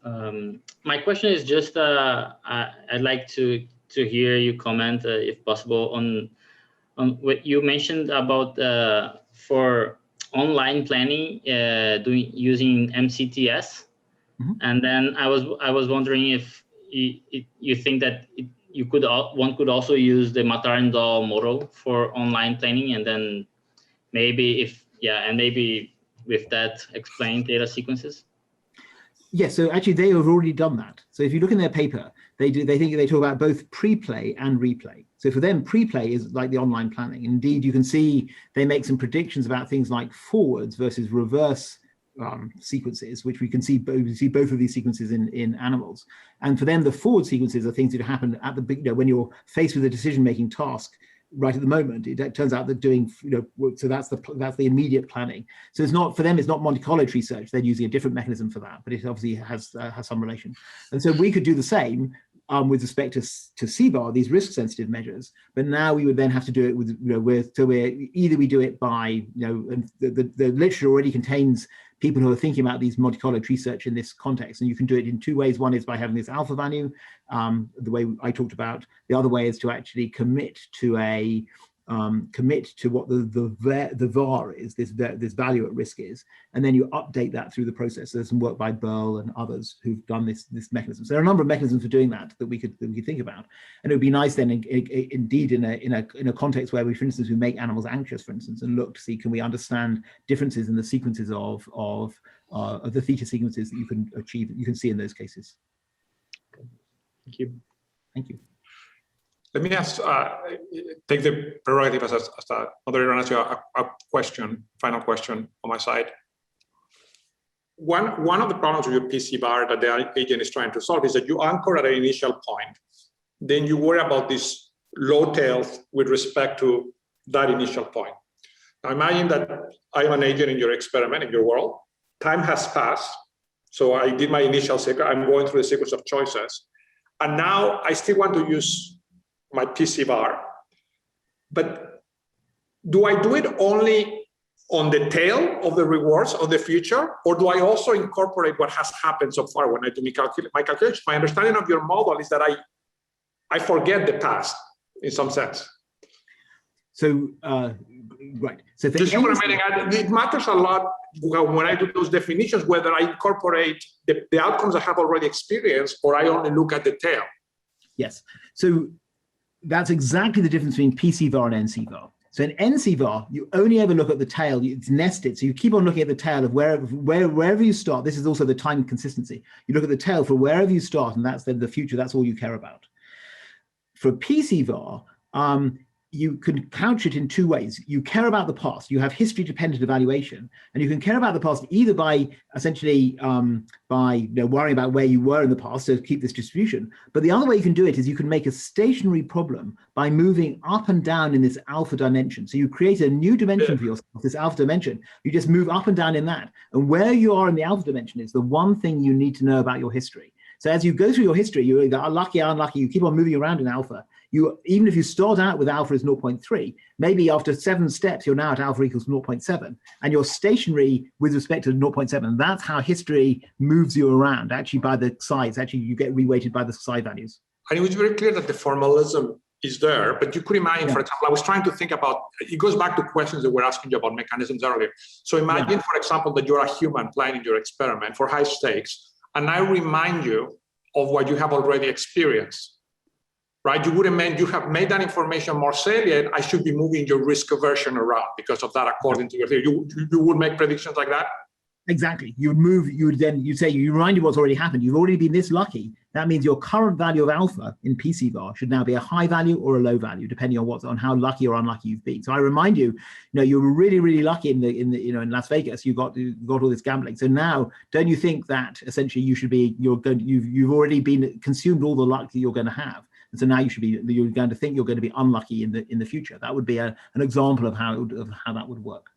My question is just, I'd like to hear you comment, if possible, What you mentioned about for online planning using MCTS, and then I was wondering if you think that one could also use the Matar-Dahl model for online planning, and then maybe maybe with that explain data sequences. Yes, so actually they have already done that. So if you look in their paper, they talk about both pre-play and replay. So for them, pre-play is like the online planning. Indeed, you can see they make some predictions about things like forwards versus reverse sequences, which we can see both of these sequences in animals. And for them, the forward sequences are things that happen at the big, when you're faced with a decision-making task. Right at the moment, it turns out that doing, so that's the immediate planning. So it's not, for them, it's not Monte Carlo tree search. They're using a different mechanism for that, but it obviously has some relation. And so we could do the same with respect to CVaR, these risk-sensitive measures. But now we would then have to do it with, either we do it by, and the literature already contains people who are thinking about these Monte Carlo tree search in this context, and you can do it in two ways. One is by having this alpha value, the way I talked about. The other way is to actually commit to what the VAR is, this value at risk is, and then you update that through the process. There's some work by Peril and others who've done this mechanism. So there are a number of mechanisms for doing that we could think about, and it would be nice then, indeed, in a context where we, for instance, we make animals anxious, for instance, and look to see, can we understand differences in the sequences of the theta sequences that you can achieve, that you can see in those cases. Thank you. Thank you. Let me ask, take the prerogative as a moderator and ask you a question, final question on my side. One of the problems with your PCVaR that the agent is trying to solve is that you anchor at an initial point, then you worry about these low tails with respect to that initial point. Now imagine that I'm an agent in your experiment, in your world. Time has passed, so I did my initial sequence. I'm going through the sequence of choices, and now I still want to use my PCVaR, but do I do it only on the tail of the rewards of the future, or do I also incorporate what has happened so far when I do my calculation? My understanding of your model is that I forget the past in some sense. So, right. So you see what I mean? It matters a lot when I do those definitions, whether I incorporate the outcomes I have already experienced, or I only look at the tail. Yes. So that's exactly the difference between PCVaR and NCVaR. So in NCVaR, you only ever look at the tail, it's nested. So you keep on looking at the tail of wherever you start. This is also the time consistency. You look at the tail for wherever you start, and that's then the future, that's all you care about. For PCVaR, you can couch it in two ways. You care about the past. You have history-dependent evaluation, and you can care about the past either by essentially worrying about where you were in the past to keep this distribution. But the other way you can do it is you can make a stationary problem by moving up and down in this alpha dimension. So you create a new dimension for yourself, this alpha dimension. You just move up and down in that, and where you are in the alpha dimension is the one thing you need to know about your history. So as you go through your history, you're either lucky or unlucky. You keep on moving around in alpha. Even if you start out with alpha as 0.3, maybe after 7 steps, you're now at alpha equals 0.7, and you're stationary with respect to 0.7. That's how history moves you around, actually by the size. Actually, you get reweighted by the psi values. And it was very clear that the formalism is there, but you could imagine, for example, I was trying to think about, it goes back to questions that we're asking you about mechanisms earlier. So imagine, for example, that you're a human planning your experiment for high stakes, and I remind you of what you have already experienced. Right, you have made that information more salient. I should be moving your risk aversion around because of that, according to your theory. You would make predictions like that? Exactly. You would move, you remind you what's already happened. You've already been this lucky. That means your current value of alpha in PCVaR should now be a high value or a low value, depending on how lucky or unlucky you've been. So I remind you, you were really, really lucky in Las Vegas. You got all this gambling. So now, don't you think that essentially you've already been consumed all the luck that you're going to have? And so now you're going to think you're going to be unlucky in the future. That would be an example of how that would work.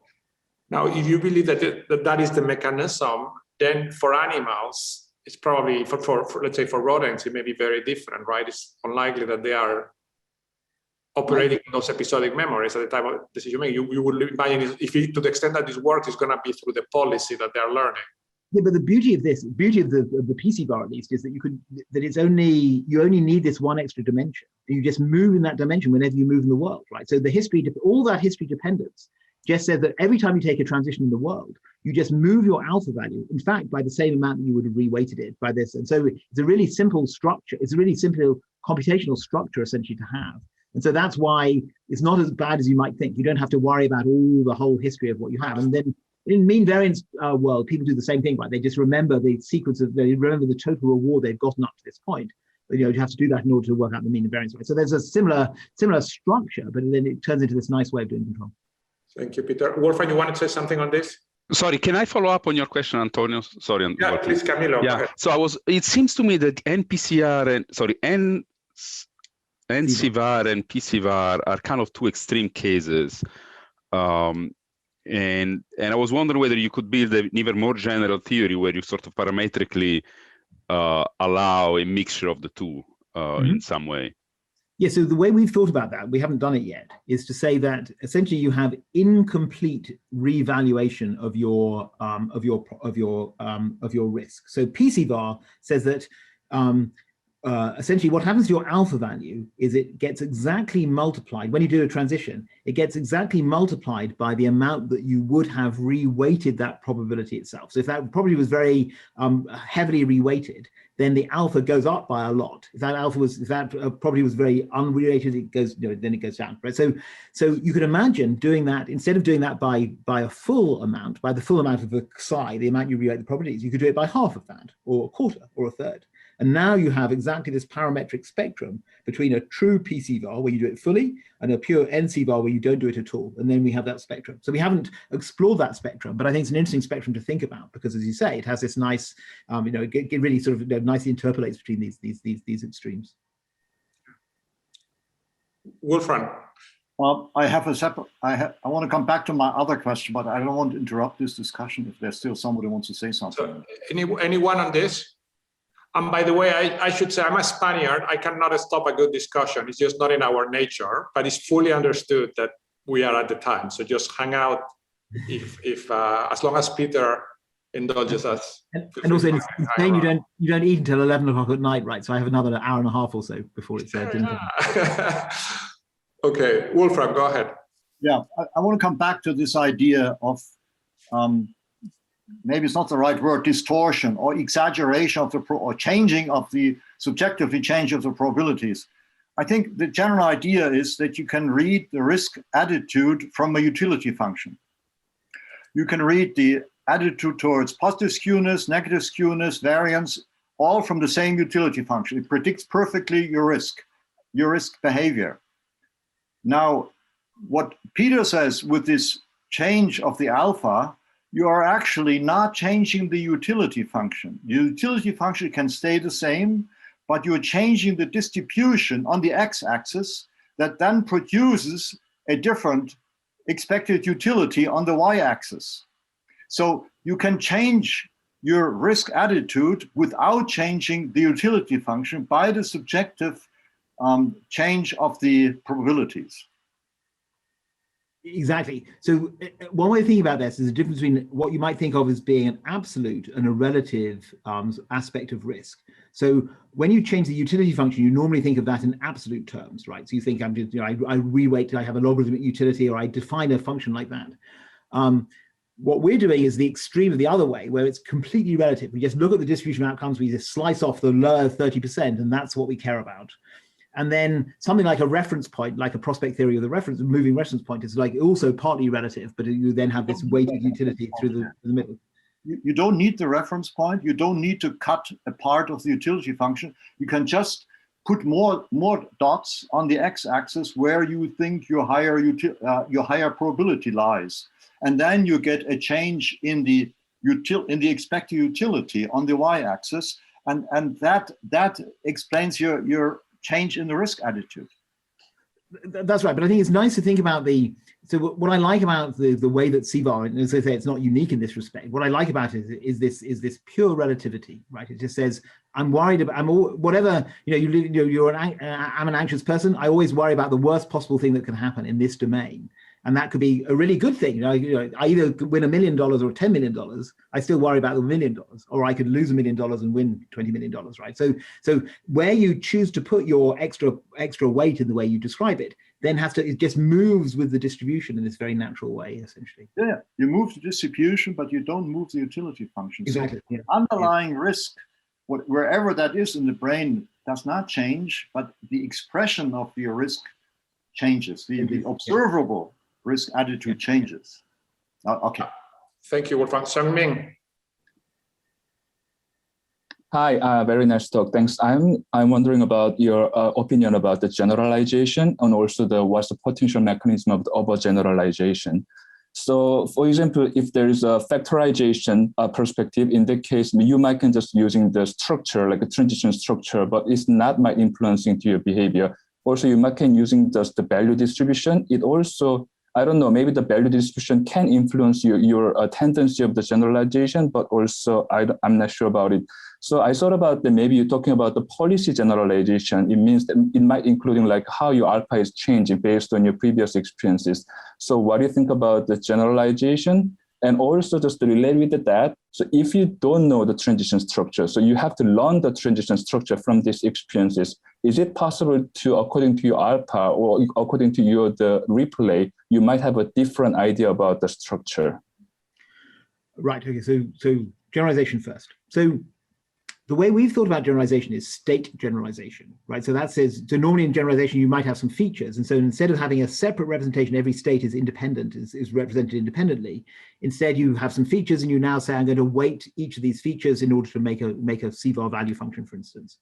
Now, if you believe that is the mechanism, then for animals, it's probably for let's say for rodents, it may be very different, right? It's unlikely that they are operating those episodic memories at the time of decision making. You would imagine, to the extent that this works, it's going to be through the policy that they are learning. Yeah, but the beauty of this, beauty of the PCVAR at least, is that you only need this one extra dimension. You just move in that dimension whenever you move in the world, right? So the history, all that history dependence just says that every time you take a transition in the world, you just move your alpha value, in fact, by the same amount that you would have reweighted it by this. And so it's a really simple structure. It's a really simple computational structure essentially to have. And so that's why it's not as bad as you might think. You don't have to worry about the whole history of what you have. And then in mean variance world, people do the same thing, right? They just remember the sequence they remember the total reward they've gotten up to this point. But, you have to do that in order to work out the mean and variance, right? So there's a similar structure, but then it turns into this nice way of doing control. Thank you, Peter. Wolfram, you want to say something on this? Sorry, can I follow up on your question, Antonio? Sorry. Yeah, please, Camilo. Yeah. So it seems to me that NCVAR and PCVAR are kind of two extreme cases. And I was wondering whether you could build an even more general theory where you sort of parametrically allow a mixture of the two in some way. Yeah, so the way we've thought about that, we haven't done it yet, is to say that essentially you have incomplete revaluation of your risk. So PCVAR says that essentially what happens to your alpha value is it gets exactly multiplied when you do a transition. It gets exactly multiplied by the amount that you would have reweighted that probability itself. So if that probability was very heavily reweighted, then the alpha goes up by a lot. If that probability was very unreweighted, it goes, then it goes down, right? So you could imagine doing that, instead of doing that by a full amount, by the full amount of the psi, the amount you reweight the probabilities, you could do it by half of that, or a quarter, or a third. And now you have exactly this parametric spectrum between a true PCVAR where you do it fully and a pure NCVAR where you don't do it at all. And then we have that spectrum. So we haven't explored that spectrum, but I think it's an interesting spectrum to think about because, as you say, it has this nice, it really sort of nicely interpolates between these extremes. Wolfram. I have a separate. I want to come back to my other question, but I don't want to interrupt this discussion if there's still somebody who wants to say something. So anyone on this? And by the way, I should say I'm a Spaniard. I cannot stop a good discussion. It's just not in our nature, but it's fully understood that we are at the time. So just hang out if as long as Peter indulges us. And also in Spain, you don't eat until 11 o'clock at night, right? So I have another hour and a half or so before it's dinner. Okay, Wolfram, go ahead. Yeah, I want to come back to this idea of maybe it's not the right word, distortion or exaggeration of or changing of the subjectively change of the probabilities. I think the general idea is that you can read the risk attitude from a utility function. You can read the attitude towards positive skewness, negative skewness, variance, all from the same utility function. It predicts perfectly your risk behavior. Now, what Peter says with this change of the alpha, you are actually not changing the utility function. The utility function can stay the same, but you're changing the distribution on the x-axis that then produces a different expected utility on the y-axis. So you can change your risk attitude without changing the utility function by the subjective change of the probabilities. Exactly. So one way of thinking about this is the difference between what you might think of as being an absolute and a relative aspect of risk. So when you change the utility function, you normally think of that in absolute terms, right? So you think I reweight, I have a logarithmic utility, or I define a function like that. What we're doing is the extreme of the other way, where it's completely relative. We just look at the distribution of outcomes, we just slice off the lower 30%, and that's what we care about. And then something like a reference point, like a prospect theory of the reference, moving reference point, is like also partly relative, but you then have this weighted utility through the middle. You don't need the reference point. You don't need to cut a part of the utility function. You can just put more dots on the x-axis where you think your higher probability lies, and then you get a change in the expected utility on the y-axis, and that explains your change in the risk attitude. That's right, but I think it's nice to think about so what I like about the way that CVaR, and as I say, it's not unique in this respect. What I like about it is this pure relativity, right? It just says, I'm worried about, whatever, I'm an anxious person. I always worry about the worst possible thing that can happen in this domain. And that could be a really good thing. I either win $1 million or $10 million. I still worry about the $1 million, or I could lose $1 million and win $20 million, right? So where you choose to put your extra weight in the way you describe it, then it just moves with the distribution in this very natural way, essentially. Yeah, you move the distribution, but you don't move the utility function. Exactly. So underlying risk, wherever that is in the brain, does not change, but the expression of your risk changes. The observable risk attitude changes. Okay. Thank you, Wolfgang. Seung-Min. Hi, very nice talk. Thanks. I'm wondering about your opinion about the generalization and also what's the potential mechanism of the overgeneralization. So, for example, if there is a factorization perspective, in that case, you might can just using the structure, like a transition structure, but it's not might influencing to your behavior. Also, you might can using just the value distribution. It also, I don't know, maybe the value distribution can influence your tendency of the generalization, but also I'm not sure about it. So I thought about that maybe you're talking about the policy generalization. It means that it might including like how your alpha is changing based on your previous experiences. So what do you think about the generalization? And also just to relate with that, so if you don't know the transition structure, so you have to learn the transition structure from these experiences, is it possible to, according to your alpha or according to the replay, you might have a different idea about the structure? Right, okay, so generalization first. So the way we've thought about generalization is state generalization, right? So that says, so normally in generalization, you might have some features. And so instead of having a separate representation, every state is independent, is represented independently. Instead, you have some features and you now say, I'm going to weight each of these features in order to make a CVaR value function, for instance.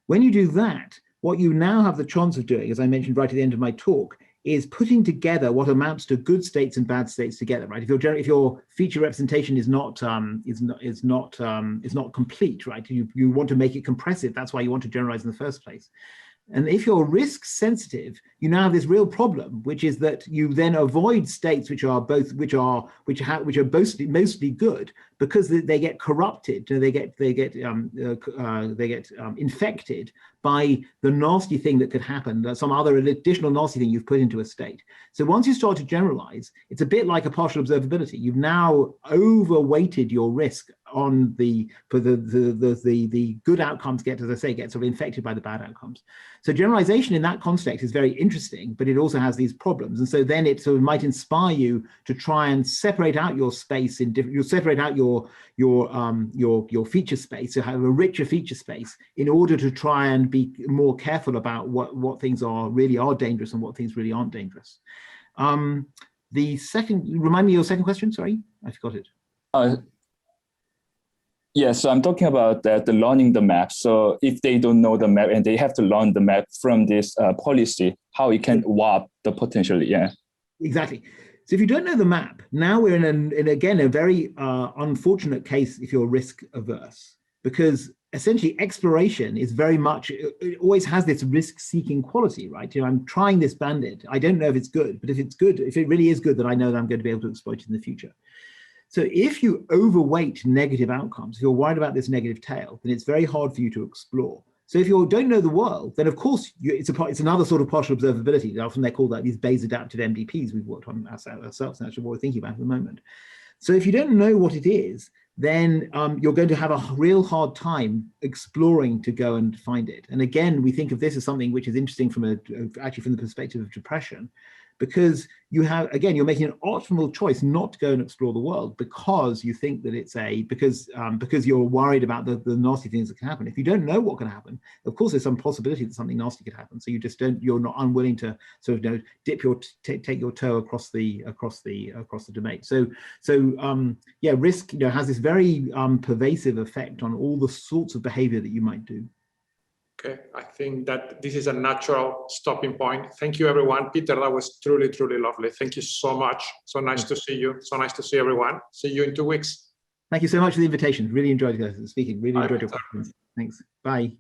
When you do that, what you now have the chance of doing, as I mentioned right at the end of my talk, is putting together what amounts to good states and bad states together, right? If your feature representation is not complete, right? You want to make it compressive. That's why you want to generalize in the first place. And if you're risk sensitive, you now have this real problem, which is that you then avoid states which are mostly good, because they get corrupted, they get infected by the nasty thing that could happen, some other additional nasty thing you've put into a state. So once you start to generalize, it's a bit like a partial observability. You've now overweighted your risk on the good outcomes get sort of infected by the bad outcomes. So generalization in that context is very interesting, but it also has these problems. And so then it sort of might inspire you to try and separate out your space in different, you'll separate out your feature space, to have a richer feature space in order to try and be more careful about what things really are dangerous and what things really aren't dangerous. The second, remind me your second question, sorry, I forgot it. Yeah, so I'm talking about the learning the map. So if they don't know the map and they have to learn the map from this policy, how it can warp the potential, yeah. Exactly. So if you don't know the map, now we're in again, a very unfortunate case if you're risk averse, because essentially exploration is very much, it always has this risk-seeking quality, right? I'm trying this bandit. I don't know if it's good, but if it's good, if it really is good, then I know that I'm going to be able to exploit it in the future. So if you overweight negative outcomes, if you're worried about this negative tail, then it's very hard for you to explore. So if you don't know the world, then of course it's another sort of partial observability. Often they're called like these Bayes adaptive MDPs we've worked on ourselves, and actually what we're thinking about at the moment. So if you don't know what it is, then you're going to have a real hard time exploring to go and find it. And again, we think of this as something which is interesting actually from the perspective of depression, because you're making an optimal choice not to go and explore the world because you think that it's because you're worried about the nasty things that can happen. If you don't know what can happen, of course there's some possibility that something nasty could happen. So you're not unwilling to sort of take your toe across the domain. So yeah, risk has this very pervasive effect on all the sorts of behavior that you might do. Okay, I think that this is a natural stopping point. Thank you, everyone. Peter, that was truly, truly lovely. Thank you so much. So nice to see you. So nice to see everyone. See you in 2 weeks. Thank you so much for the invitation. Really enjoyed speaking. Really enjoyed your questions. Thanks. Bye.